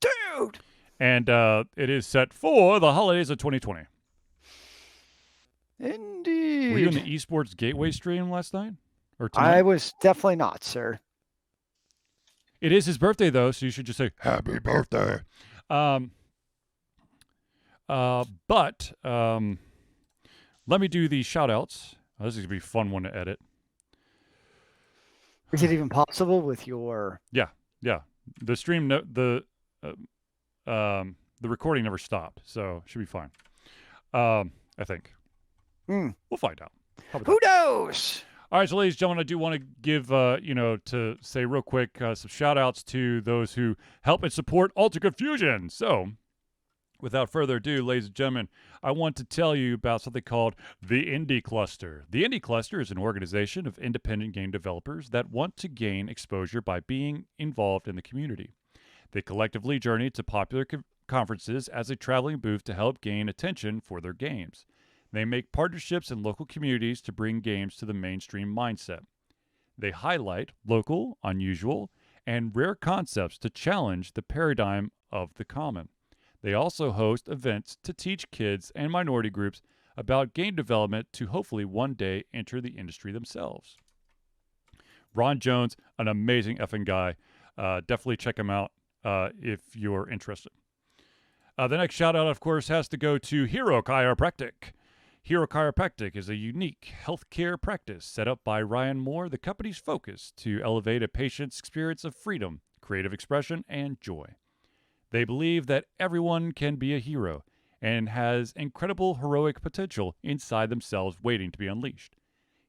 Dude! And it is set for the holidays of 2020. Indeed. Were you in the esports gateway stream last night? Or tonight? I was definitely not, sir. It is his birthday, though, so you should just say, happy birthday. But let me do the shout-outs. Oh, this is going to be a fun one to edit. Is it even possible with your... Yeah. The stream, the recording never stopped, so it should be fine. I think. We'll find out. Who knows? All right, so ladies and gentlemen, I do want to give, to say real quick some shout-outs to those who help and support Altered Confusion. So, without further ado, ladies and gentlemen, I want to tell you about something called the Indie Cluster. The Indie Cluster is an organization of independent game developers that want to gain exposure by being involved in the community. They collectively journey to popular conferences as a traveling booth to help gain attention for their games. They make partnerships in local communities to bring games to the mainstream mindset. They highlight local, unusual, and rare concepts to challenge the paradigm of the common. They also host events to teach kids and minority groups about game development to hopefully one day enter the industry themselves. Ron Jones, an amazing effing guy. Definitely check him out if you're interested. The next shout out, of course, has to go to Hero Chiropractic. Hero Chiropractic is a unique healthcare practice set up by Ryan Moore, the company's focus to elevate a patient's experience of freedom, creative expression, and joy. They believe that everyone can be a hero and has incredible heroic potential inside themselves waiting to be unleashed.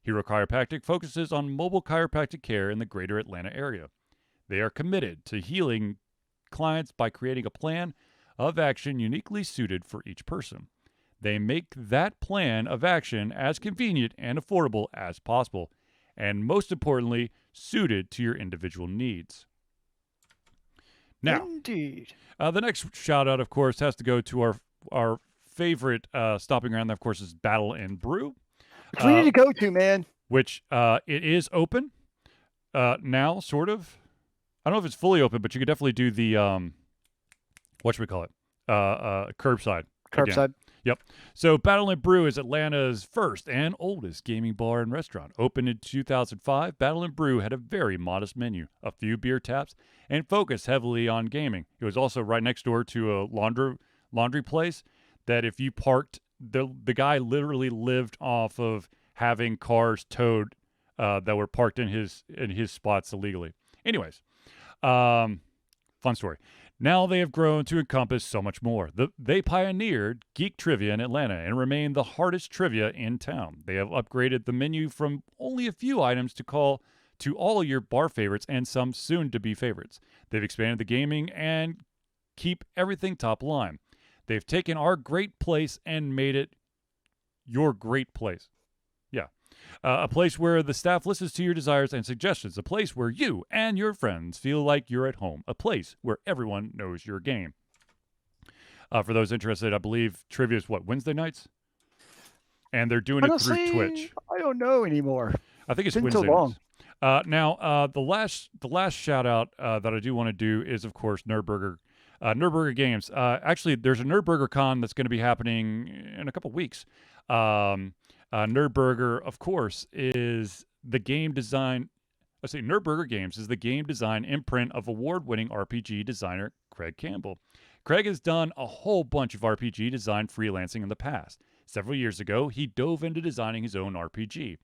Hero Chiropractic focuses on mobile chiropractic care in the greater Atlanta area. They are committed to healing clients by creating a plan of action uniquely suited for each person. They make that plan of action as convenient and affordable as possible, and most importantly, suited to your individual needs. Now, Indeed. The next shout out, of course, has to go to our favorite stopping ground. That, of course, is Battle and Brew. Which we need to go to, man. Which it is open now, sort of. I don't know if it's fully open, but you could definitely do the curbside. Curbside. Again. Yep. So Battle and Brew is Atlanta's first and oldest gaming bar and restaurant. Opened in 2005, Battle and Brew had a very modest menu, a few beer taps, and focused heavily on gaming. It was also right next door to a laundry place that if you parked, the guy literally lived off of having cars towed that were parked in his spots illegally. Anyways, fun story. Now they have grown to encompass so much more. They pioneered geek trivia in Atlanta and remain the hardest trivia in town. They have upgraded the menu from only a few items to all your bar favorites and some soon-to-be favorites. They've expanded the gaming and keep everything top line. They've taken our great place and made it your great place. Yeah. A place where the staff listens to your desires and suggestions. A place where you and your friends feel like you're at home. A place where everyone knows your game. For those interested, I believe trivia is Wednesday nights? And they're doing Honestly, it through Twitch. I don't know anymore. I think it's been Wednesday so long. nights. Now, the last shout out that I do want to do is, of course, Nerdburger. Nerdburger Games. Actually, there's a Nerdburger Con that's going to be happening in a couple weeks. Nerdburger, of course, is the game design. Let's say Nerdburger Games is the game design imprint of award-winning RPG designer Craig Campbell. Craig has done a whole bunch of RPG design freelancing in the past. Several years ago, he dove into designing his own RPG.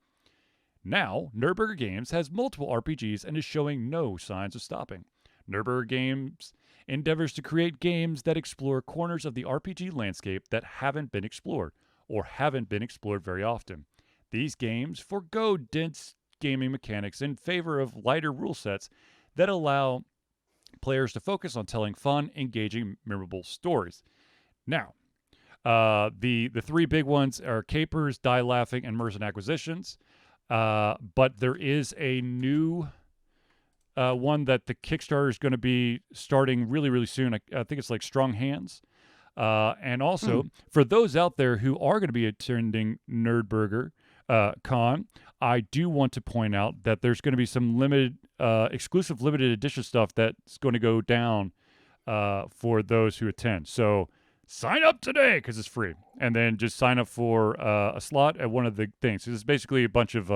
Now, Nerdburger Games has multiple RPGs and is showing no signs of stopping. Nerdburger Games endeavors to create games that explore corners of the RPG landscape that haven't been explored, or haven't been explored very often. These games forgo dense gaming mechanics in favor of lighter rule sets that allow players to focus on telling fun, engaging, memorable stories. Now, the three big ones are Capers, Die Laughing, and Merchant Acquisitions. But there is a new one that the Kickstarter is going to be starting really, really soon. I think it's like Strong Hands. And also, for those out there who are going to be attending Nerdburger Con, I do want to point out that there's going to be some exclusive limited edition stuff that's going to go down for those who attend. So sign up today because it's free. And then just sign up for a slot at one of the things. It's basically a bunch of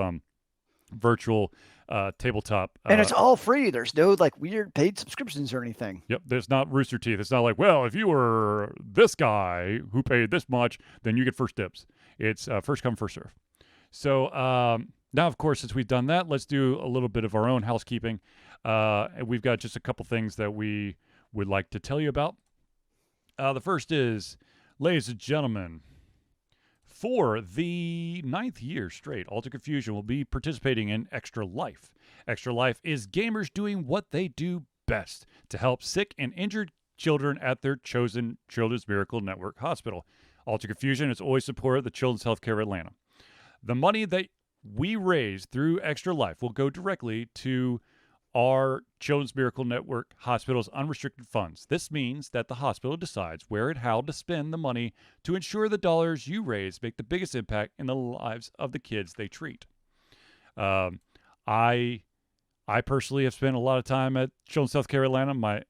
virtual tabletop. And it's all free. There's no weird paid subscriptions or anything. Yep, there's not Rooster Teeth. It's not like, well, if you were this guy who paid this much, then you get first dibs. It's first come, first serve. So now, of course, since we've done that, let's do a little bit of our own housekeeping. And we've got just a couple things that we would like to tell you about. The first is, ladies and gentlemen, for the 9th year straight, Altered Confusion will be participating in Extra Life. Extra Life is gamers doing what they do best to help sick and injured children at their chosen Children's Miracle Network hospital. Altered Confusion has always supported the Children's Healthcare Atlanta. The money that we raise through Extra Life will go directly to our Children's Miracle Network Hospital's unrestricted funds. This means that the hospital decides where and how to spend the money to ensure the dollars you raise make the biggest impact in the lives of the kids they treat. I personally have spent a lot of time at Children's Healthcare Atlanta. My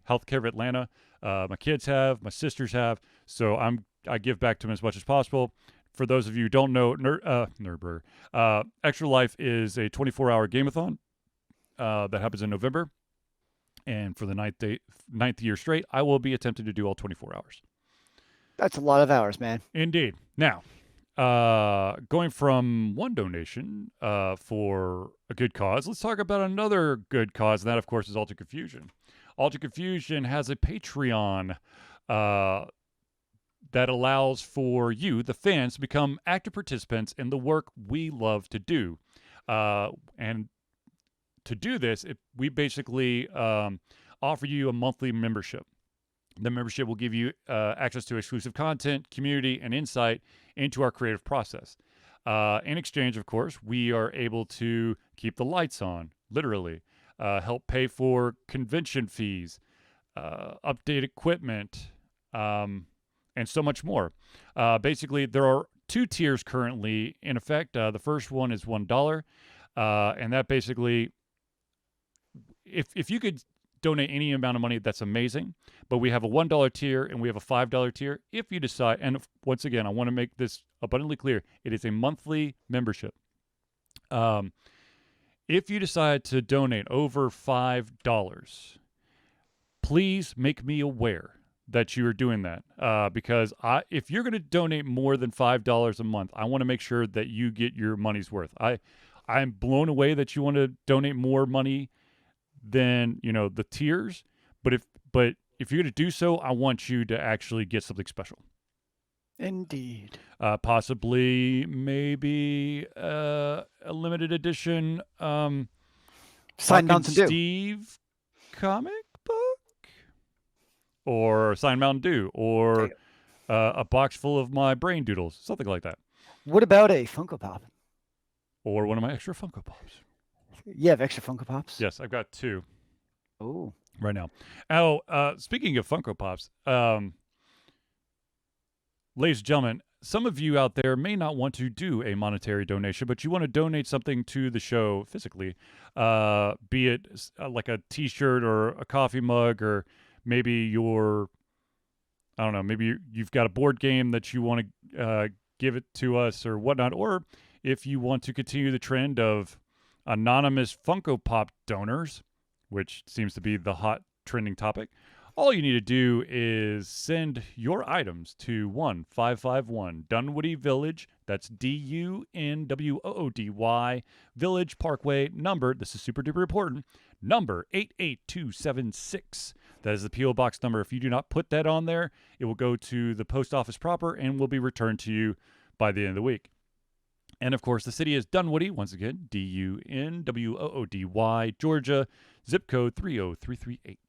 Healthcare of Atlanta. My kids have. My sisters have. So I give back to them as much as possible. For those of you who don't know, Nerdburger, Extra Life is a 24-hour game-a-thon. That happens in November. And for the 9th year straight, I will be attempting to do all 24 hours. That's a lot of hours, man. Indeed. Now, going from one donation for a good cause, let's talk about another good cause, and that, of course, is Altered Confusion. Altered Confusion has a Patreon that allows for you, the fans, to become active participants in the work we love to do. And to do this, we basically offer you a monthly membership. The membership will give you access to exclusive content, community, and insight into our creative process. In exchange, of course, we are able to keep the lights on, literally, help pay for convention fees, update equipment, and so much more. Basically, there are 2 tiers currently in effect. The first one is $1, and that basically, if you could donate any amount of money, that's amazing. But we have a $1 tier and we have a $5 tier. If you decide, and once again, I want to make this abundantly clear, it is a monthly membership. If you decide to donate over $5, please make me aware that you are doing that. Because if you're going to donate more than $5 a month, I want to make sure that you get your money's worth. I'm blown away that you want to donate more money than the tiers, but if you're going to do so, I want you to actually get something special. Indeed. Possibly, maybe a limited edition Sign Mountain Dew. Steve comic book, or signed Mountain Dew, or Damn. a box full of my brain doodles, something like that, What about a Funko Pop? or one of my extra Funko Pops. You have extra Funko Pops? Yes, I've got 2 Oh. right now. Oh, speaking of Funko Pops, ladies and gentlemen, some of you out there may not want to do a monetary donation, but you want to donate something to the show physically, be it like a T-shirt or a coffee mug, or maybe I don't know, maybe you've got a board game that you want to give it to us or whatnot, or if you want to continue the trend of anonymous Funko Pop donors, which seems to be the hot trending topic, all you need to do is send your items to 1551 Dunwoody Village. That's DUNWOODY Village Parkway, number, this is super duper important, number 88276. That is the P.O. Box number. If you do not put that on there, it will go to the post office proper and will be returned to you by the end of the week. And of course, the city is Dunwoody, once again, DUNWOODY, Georgia, zip code 30338.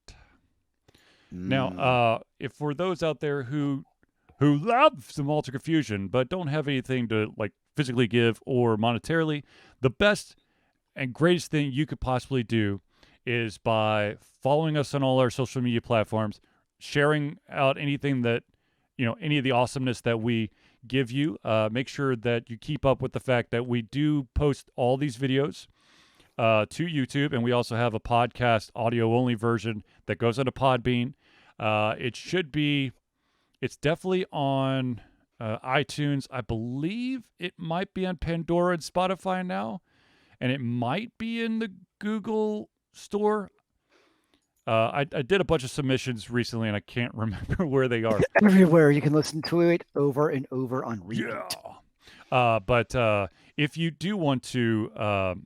Now, if for those out there who love some Altered Confusion but don't have anything to like physically give or monetarily, the best and greatest thing you could possibly do is by following us on all our social media platforms, sharing out anything that, any of the awesomeness that we give you. Make sure that you keep up with the fact that we do post all these videos to YouTube, and we also have a podcast audio-only version that goes onto Podbean. It's definitely on iTunes. I believe it might be on Pandora and Spotify now, and it might be in the Google store. I did a bunch of submissions recently, and I can't remember where they are. Everywhere you can listen to it over and over on repeat. Yeah. But if you do want to,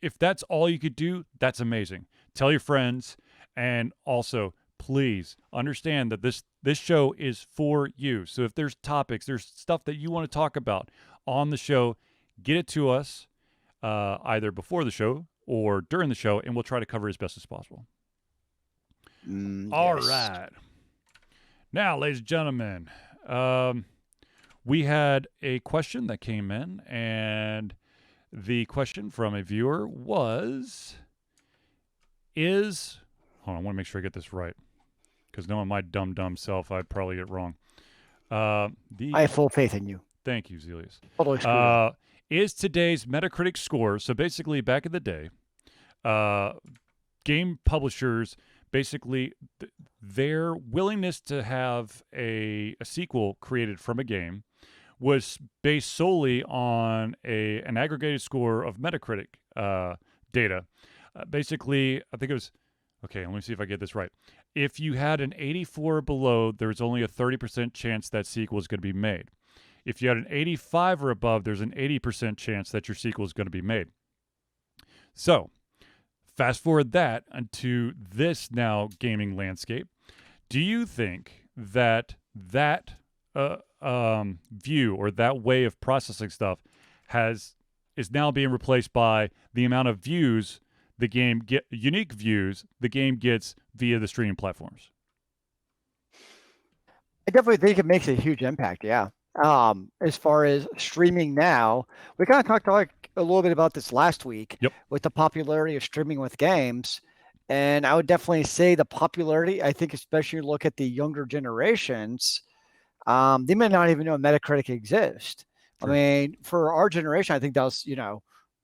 if that's all you could do, that's amazing. Tell your friends, and also please understand that this show is for you. So if there's topics, there's stuff that you want to talk about on the show, get it to us either before the show or during the show, and we'll try to cover as best as possible. All right. Now, ladies and gentlemen, we had a question that came in, and the question from a viewer was, hold on, I want to make sure I get this right, because knowing my dumb self, I'd probably get it wrong. I have full faith in you. Thank you, Zealeus. Totally is today's Metacritic score, so basically back in the day, game publishers, basically their willingness to have a sequel created from a game was based solely on an aggregated score of Metacritic data. Basically, I think it was, okay, let me see if I get this right. If you had an 84 or below, there's only a 30% chance that sequel is going to be made. If you had an 85 or above, there's an 80% chance that your sequel is going to be made. So, fast forward that into this now gaming landscape. Do you think that view or that way of processing stuff is now being replaced by the amount of views unique views the game gets via the streaming platforms? I definitely think it makes a huge impact. Yeah. As far as streaming now, we kind of talked a little bit about this last week with the popularity of streaming with games. And I would definitely say the popularity, I think, especially look at the younger generations, they may not even know Metacritic exists. True. I mean, for our generation, I think that was,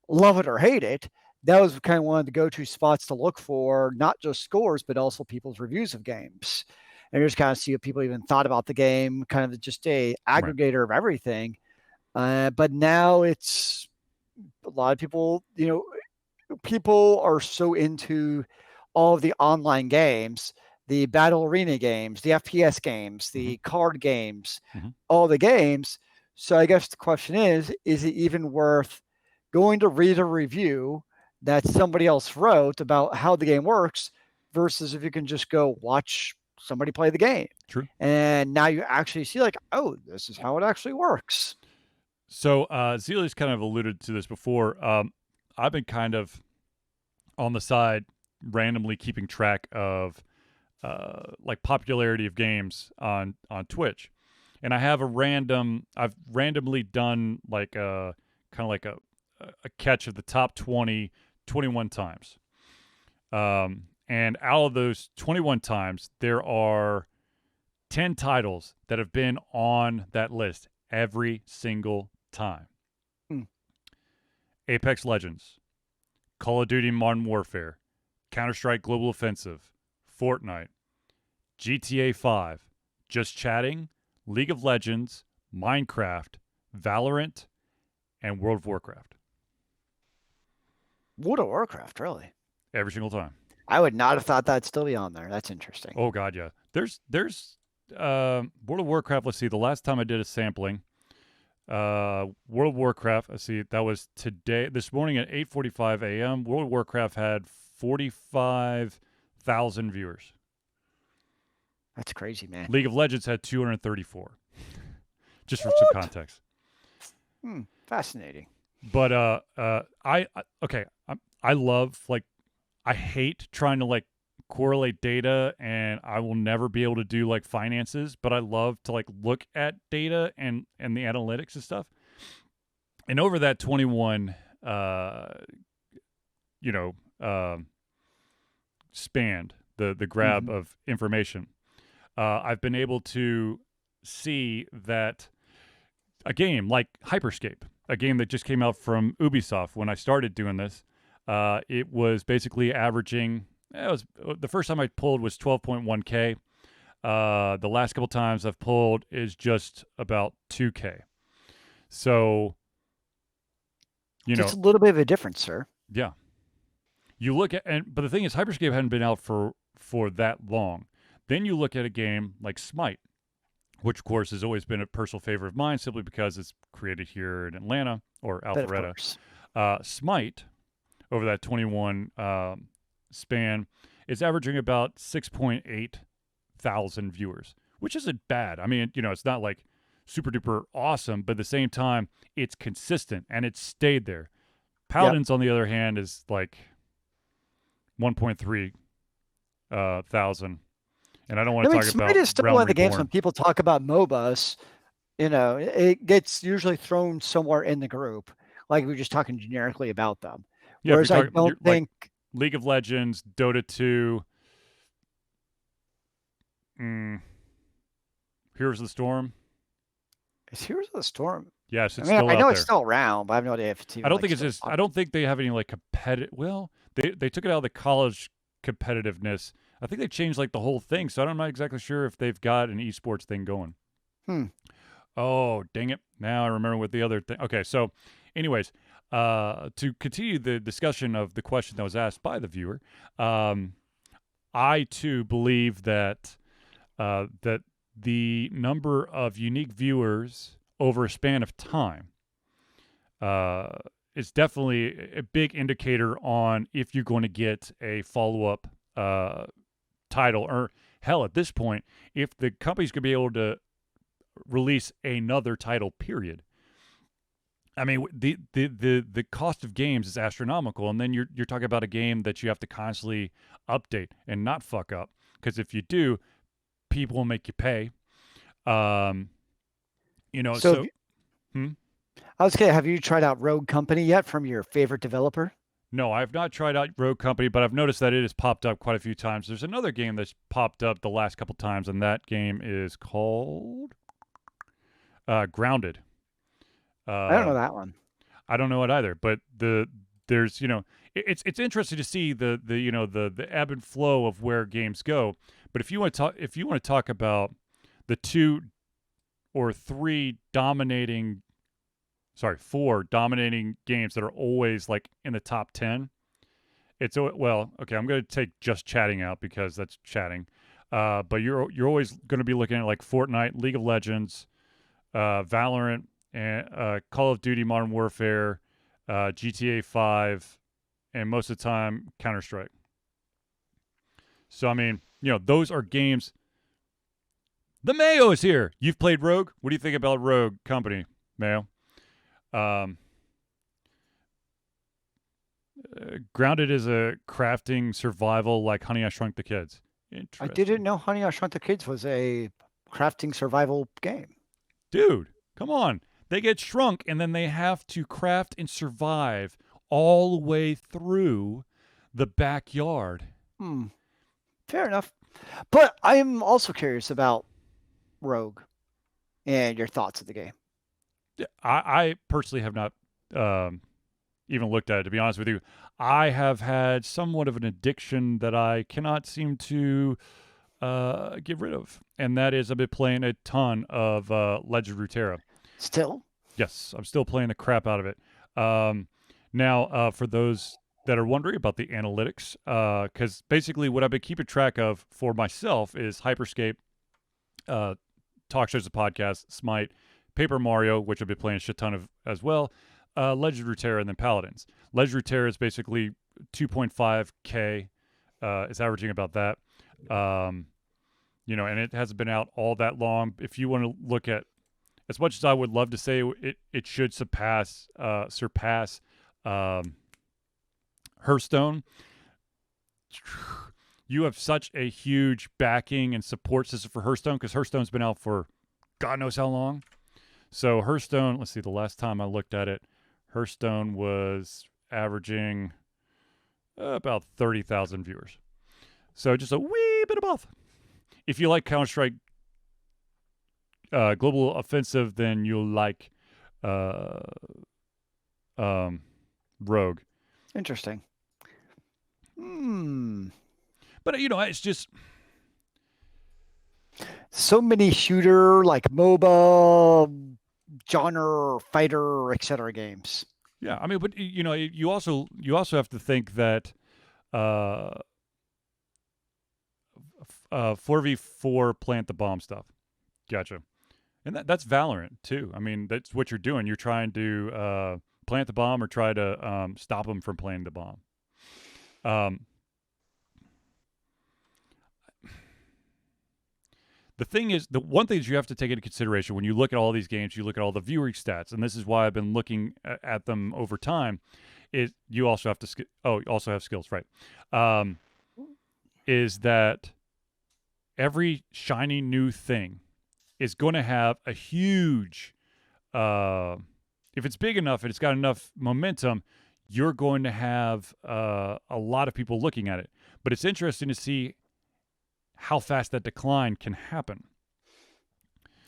love it or hate it. That was kind of one of the go-to spots to look for, not just scores, but also people's reviews of games. And you just kind of see if people even thought about the game, kind of just a aggregator of everything. But now it's a lot of people, people are so into all of the online games, the battle arena games, the FPS games, the card games, all the games. So I guess the question is it even worth going to read a review that somebody else wrote about how the game works versus if you can just go watch somebody play the game? True. And now you actually see oh, this is how it actually works. So Zealeus kind of alluded to this before. I've been kind of on the side randomly keeping track of like popularity of games on Twitch, and I've randomly done like a kind of like a catch of the top 20 21 times. And out of those 21 times, there are 10 titles that have been on that list every single time. Apex Legends, Call of Duty Modern Warfare, Counter-Strike Global Offensive, Fortnite, GTA 5, Just Chatting, League of Legends, Minecraft, Valorant, and World of Warcraft. World of Warcraft, really? Every single time. I would not have thought that'd still be on there. That's interesting. Oh God, yeah. There's World of Warcraft. Let's see. The last time I did a sampling, World of Warcraft. Let's see. That was this morning at 8:45 a.m. World of Warcraft had 45,000 viewers. That's crazy, man. League of Legends had 234. Just for some context. Fascinating. But I love, like, I hate trying to like correlate data, and I will never be able to do like finances, but I love to like look at data and the analytics and stuff. And over that 21 spanned the grab of information, I've been able to see that a game like Hyperscape, a game that just came out from Ubisoft when I started doing this, it was basically averaging, the first time I pulled was 12.1K. The last couple times I've pulled is just about 2K. So, It's a little bit of a difference, sir. Yeah. You look at, but the thing is, Hyperscape hadn't been out for that long. Then you look at a game like Smite, which of course has always been a personal favorite of mine, simply because it's created here in Atlanta or Alpharetta. Smite, over that 21 span, is averaging about 6.8 thousand viewers, which isn't bad. I mean, it's not like super duper awesome, but at the same time, it's consistent and it's stayed there. Paladins, on the other hand, is like 1.3 thousand. And I don't want to talk Smite about is still Realm one of the games Reborn. when people talk about MOBAs, it gets usually thrown somewhere in the group, like we're just talking generically about them. Yeah, whereas I don't think like League of Legends, Dota 2, Heroes of the Storm. Is Heroes of the Storm? Yes, it's I mean, still I out know there. it's still around, but I have no idea if it's even. I don't think it's just. I don't think they have any like competitive. Well, they took it out of the college competitiveness. I think they changed like the whole thing. So I'm not exactly sure if they've got an esports thing going. Oh, dang it! Now I remember what the other thing. Okay, so, anyways, to continue the discussion of the question that was asked by the viewer, I too believe that that the number of unique viewers over a span of time is definitely a big indicator on if you're going to get a follow-up title, or hell, at this point, if the company's going to be able to release another title, period. I mean, the cost of games is astronomical, and then you're talking about a game that you have to constantly update and not fuck up, because if you do, people will make you pay. So I was kidding. Have you tried out Rogue Company yet from your favorite developer? No, I have not tried out Rogue Company, but I've noticed that it has popped up quite a few times. There's another game that's popped up the last couple times, and that game is called Grounded. I don't know that one. I don't know it either, but there's it's interesting to see the ebb and flow of where games go. But if you want to talk about the four dominating games that are always like in the top 10, it's, well, okay, I'm going to take Just Chatting out because that's chatting. But you're always going to be looking at like Fortnite, League of Legends, Valorant, and Call of Duty Modern Warfare, GTA 5, and most of the time Counter-Strike. So I mean, those are games. The Mayo is here. You've played Rogue? What do you think about Rogue Company, Mayo? Grounded is a crafting survival like Honey, I Shrunk the Kids. I Interesting. didn't know Honey, I Shrunk the Kids was a crafting survival game. Dude, come on. They get shrunk and then they have to craft and survive all the way through the backyard. Fair enough. But I'm also curious about Rogue and your thoughts of the game. I personally have not even looked at it, to be honest with you. I have had somewhat of an addiction that I cannot seem to get rid of, and that is I've been playing a ton of Legend of Runeterra. Still? Yes, I'm still playing the crap out of it. Now, for those that are wondering about the analytics, because basically what I've been keeping track of for myself is Hyperscape, talk shows, a podcast, Smite, Paper Mario, which I've been playing a shit ton of as well, Legend of Runeterra, and then Paladins. Legend of Runeterra is basically 2.5K. It's averaging about that. And it hasn't been out all that long. If you want to look at, as much as I would love to say it should surpass Hearthstone, you have such a huge backing and support system for Hearthstone because Hearthstone's been out for God knows how long. So Hearthstone, let's see, the last time I looked at it, Hearthstone was averaging about 30,000 viewers. So just a wee bit above. If you like Counter-Strike Global Offensive, then you'll like Rogue. Interesting. But, it's just... So many shooter, like MOBA, genre, fighter, etc. games. Yeah, I mean, but, you also have to think that 4v4 plant the bomb stuff. Gotcha. And that's Valorant, too. I mean, that's what you're doing. You're trying to plant the bomb or try to stop them from planting the bomb. The thing is, the one thing that you have to take into consideration when you look at all these games, you look at all the viewer stats, and this is why I've been looking at them over time, is you also have to, you also have skills, right? Is that every shiny new thing is going to have a huge, if it's big enough and it's got enough momentum, you're going to have a lot of people looking at it. But it's interesting to see how fast that decline can happen.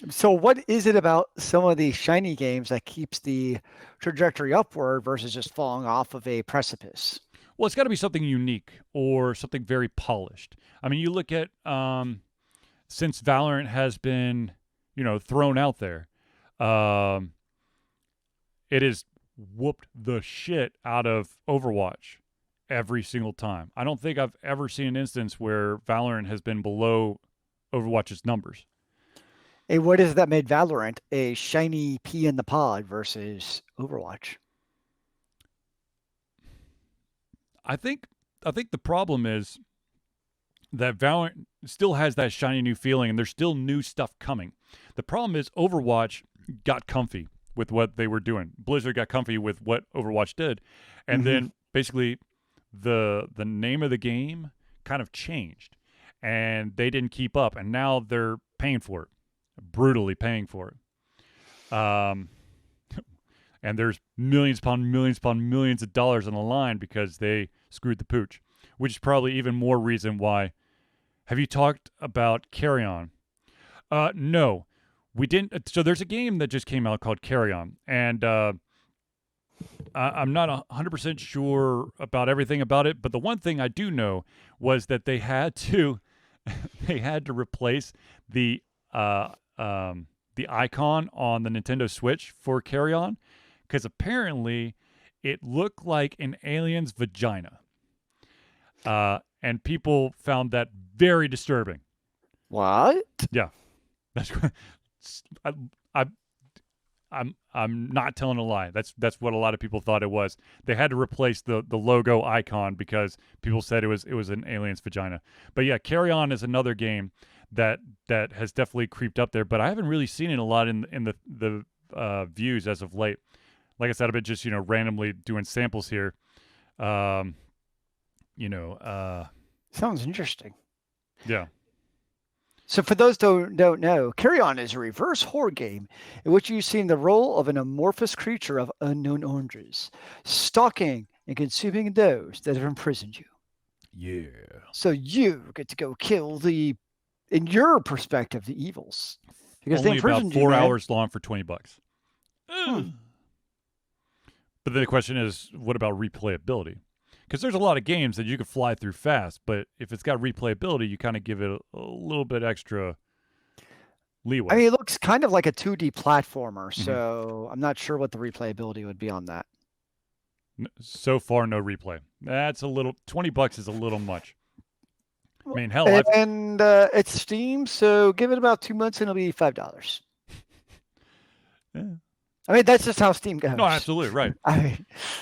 So what is it about some of these shiny games that keeps the trajectory upward versus just falling off of a precipice? Well, it's got to be something unique or something very polished. I mean, you look at since Valorant has been, thrown out there, it has whooped the shit out of Overwatch every single time. I don't think I've ever seen an instance where Valorant has been below Overwatch's numbers. And what is that made Valorant a shiny pea in the pod versus Overwatch? I think the problem is that Valorant still has that shiny new feeling and there's still new stuff coming. The problem is Overwatch got comfy with what they were doing. Blizzard got comfy with what Overwatch did. And then basically the name of the game kind of changed and they didn't keep up, and now they're paying for it, brutally paying for it. And there's millions upon millions upon millions of dollars on the line because they screwed the pooch, which is probably even more reason why. Have you talked about Carry On? No, we didn't. So there's a game that just came out called Carry On, and I'm not 100% sure about everything about it, but the one thing I do know was that they had to replace the icon on the Nintendo Switch for Carry On because apparently it looked like an alien's vagina, and people found that very disturbing. What? Yeah, that's I'm not telling a lie. That's what a lot of people thought it was. They had to replace the logo icon because people said it was an alien's vagina. But yeah, Carry On is another game that has definitely creeped up there, but I haven't really seen it a lot in the views as of late. Like I said, I've been just randomly doing samples here. Sounds interesting. Yeah. So for those who don't know, Carry On is a reverse horror game in which you see the role of an amorphous creature of unknown oranges, stalking and consuming those that have imprisoned you. Yeah. So you get to go kill in your perspective, the evils. Because they Only about imprisoned you, 4 man. hours long for $20. But then the question is, what about replayability? Because there's a lot of games that you can fly through fast, but if it's got replayability, you kind of give it a little bit extra leeway. I mean, it looks kind of like a 2D platformer, so I'm not sure what the replayability would be on that. So far, no replay. That's a little, $20 is a little much. I mean, hell, it's Steam, so give it about 2 months and it'll be $5. Yeah. I mean, that's just how Steam goes. No, absolutely, right.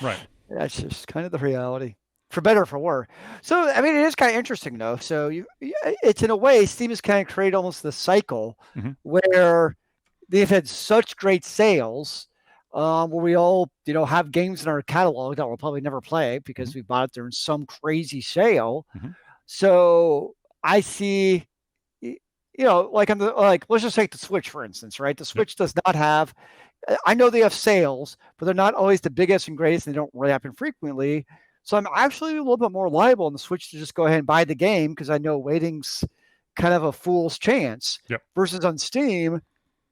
Right. That's just kind of the reality, for better or for worse. So, I mean, it is kind of interesting, though. So, it's in a way, Steam has kind of created almost the cycle where they've had such great sales, where we all, have games in our catalog that we'll probably never play because we bought it during some crazy sale. So, I see, like let's just take the Switch, for instance, right? The Switch does not have. I know they have sales, but they're not always the biggest and greatest, and they don't really happen frequently. So I'm actually a little bit more liable on the Switch to just go ahead and buy the game because I know waiting's kind of a fool's chance. Yep. Versus on Steam,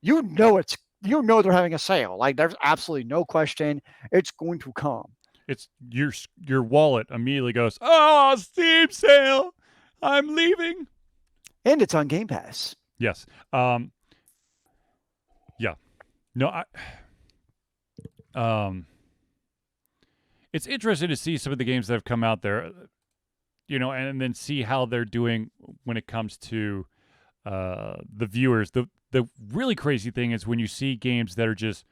they're having a sale. Like there's absolutely no question it's going to come. It's your wallet immediately goes, oh, Steam sale, I'm leaving. And it's on Game Pass. Yes. Yeah. No, it's interesting to see some of the games that have come out there, and then see how they're doing when it comes to the viewers. The really crazy thing is when you see games that are just,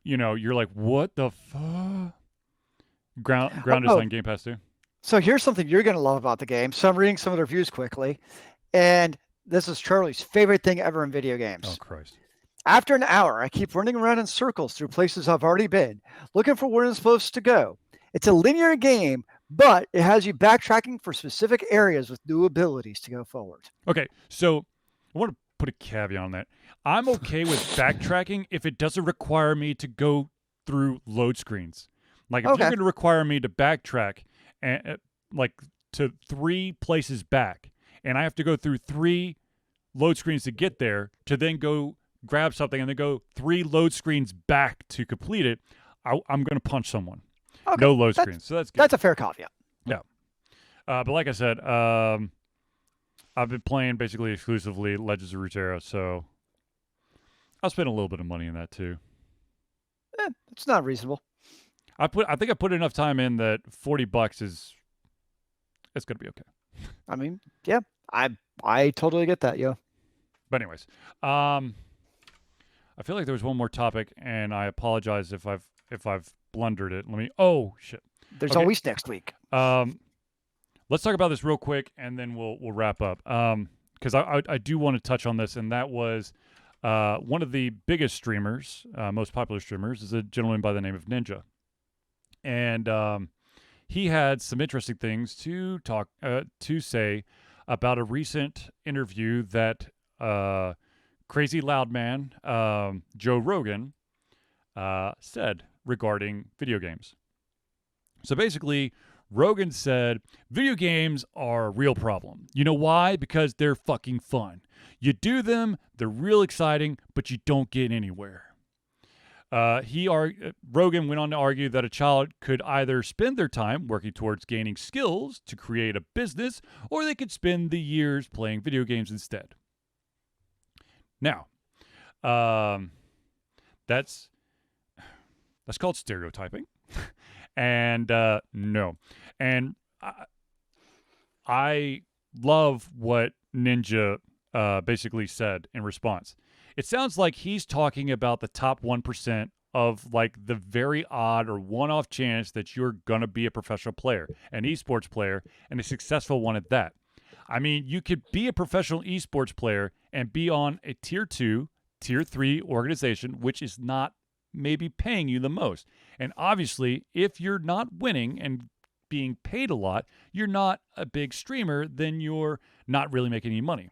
you're like, what the fuck? Ground is on Game Pass too. So here's something you're going to love about the game. So I'm reading some of the reviews quickly, and this is Charlie's favorite thing ever in video games. Oh, Christ. After an hour, I keep running around in circles through places I've already been, looking for where I'm supposed to go. It's a linear game, but it has you backtracking for specific areas with new abilities to go forward. Okay, so I want to put a caveat on that. I'm okay with backtracking if it doesn't require me to go through load screens. Like if you're going to require me to backtrack and to 3 places back, and I have to go through 3 load screens to get there, to then go grab something and then go 3 load screens back to complete it, I'm going to punch someone. Okay, no load screens. So that's good. That's a fair caveat. Yeah. But like I said, I've been playing basically exclusively Legends of Runeterra, so I'll spend a little bit of money in that too. It's not reasonable. I think I put enough time in that $40 it's going to be okay. I mean, yeah, I totally get that, yeah. But anyways, I feel like there was one more topic, and I apologize if I've blundered it. Oh shit. There's always next week. Let's talk about this real quick, and then we'll wrap up. Because I do want to touch on this, and that was one of the biggest streamers, most popular streamers, is a gentleman by the name of Ninja, and he had some interesting things to say about a recent interview that crazy loud man Joe Rogan said regarding video games. So basically, Rogan said video games are a real problem. You know why? Because they're fucking fun. You do them, they're real exciting, but you don't get anywhere. Rogan went on to argue that a child could either spend their time working towards gaining skills to create a business, or they could spend the years playing video games instead. Now, that's called stereotyping. And no. And I love what Ninja basically said in response. It sounds like he's talking about the top 1% of like the very odd or one-off chance that you're going to be a professional player, an esports player, and a successful one at that. I mean, you could be a professional esports player and be on a tier 2, tier 3 organization, which is not maybe paying you the most. And obviously, if you're not winning and being paid a lot, you're not a big streamer, then you're not really making any money.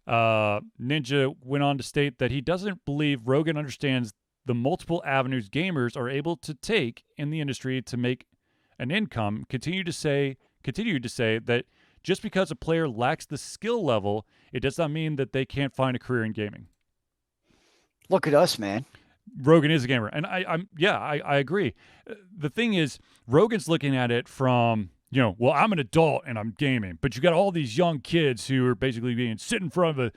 Ninja went on to state that he doesn't believe Rogan understands the multiple avenues gamers are able to take in the industry to make an income. Continued to say that just because a player lacks the skill level, it does not mean that they can't find a career in gaming. Look at us, man. Rogan is a gamer, and I agree. The thing is, Rogan's looking at it from, well, I'm an adult and I'm gaming, but you got all these young kids who are basically being sit in front of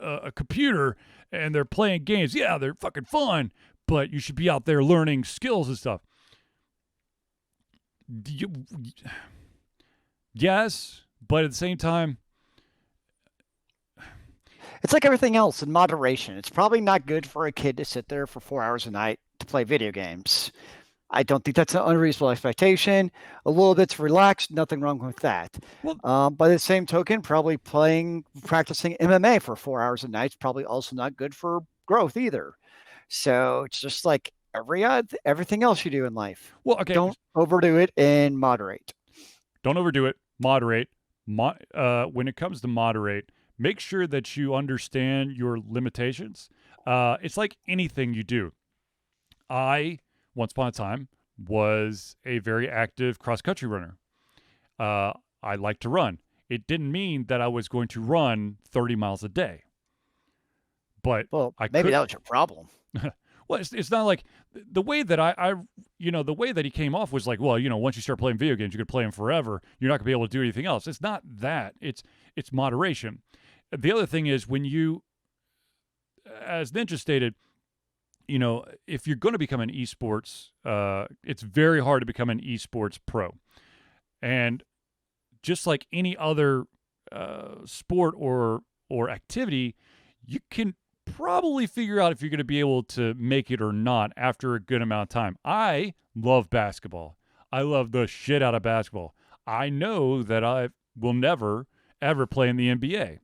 a computer and they're playing games. Yeah, they're fucking fun, but you should be out there learning skills and stuff. Yes, but at the same time, it's like everything else in moderation. It's probably not good for a kid to sit there for 4 hours a night to play video games. I don't think that's an unreasonable expectation. A little bit's relaxed, nothing wrong with that. Well, by the same token, probably practicing MMA for 4 hours a night is probably also not good for growth either. So it's just like everything else you do in life. Well, okay. Don't overdo it and moderate. Don't overdo it. Moderate. When it comes to moderate, make sure that you understand your limitations. It's like anything you do. I, once upon a time, was a very active cross-country runner. I like to run. It didn't mean that I was going to run 30 miles a day. But maybe that was your problem. Well, it's not like the way that the way that he came off was like, well, once you start playing video games, you could play them forever. You're not gonna be able to do anything else. It's not that. It's moderation. The other thing is when you, as Ninja stated, if you're going to become an esports, it's very hard to become an esports pro. And just like any other sport or activity, you can probably figure out if you're going to be able to make it or not after a good amount of time. I love basketball. I love the shit out of basketball. I know that I will never, ever play in the NBA.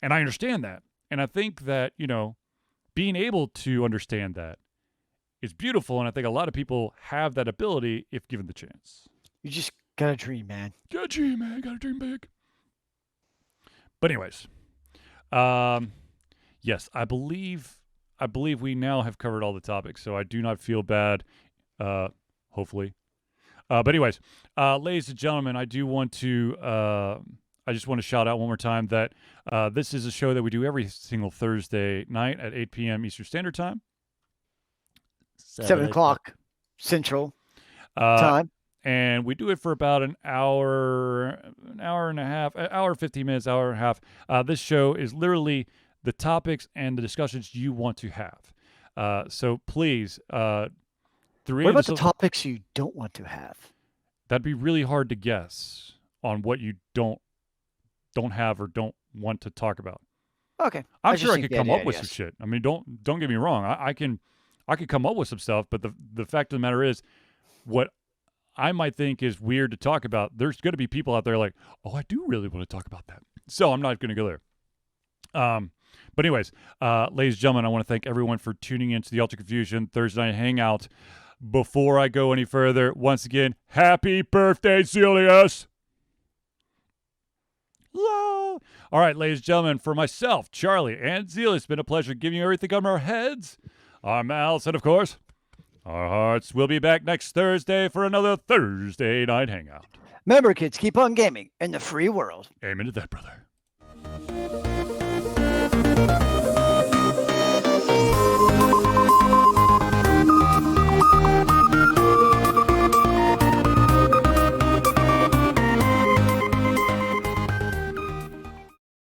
And I understand that. And I think that, being able to understand that is beautiful. And I think a lot of people have that ability if given the chance. You just got to dream, man. Got to dream, man. Got to dream big. But anyways, yes, I believe we now have covered all the topics, so I do not feel bad, hopefully. But anyways, ladies and gentlemen, I just want to shout out one more time that this is a show that we do every single Thursday night at 8 p.m. Eastern Standard Time. 7 o'clock Central Time. And we do it for about an hour and a half, an hour, 15 minutes, hour and a half. This show is literally the topics and the discussions you want to have. So please, what about the topics you don't want to have? That'd be really hard to guess on what you don't have or don't want to talk about. Okay. I'm sure I could come up with some shit. I mean, don't get me wrong. I can come up with some stuff, but the fact of the matter is, what I might think is weird to talk about, there's going to be people out there like, oh, I do really want to talk about that. So I'm not going to go there. But anyways, ladies and gentlemen, I want to thank everyone for tuning into the Altered Confusion Thursday Night Hangout. Before I go any further, once again, happy birthday, Zealeus! All right, ladies and gentlemen, for myself, Charlie, and Zealeus, it's been a pleasure giving you everything on our heads. I'm Alice, and of course, our hearts will be back next Thursday for another Thursday Night Hangout. Remember, kids, keep on gaming in the free world. Amen to that, brother.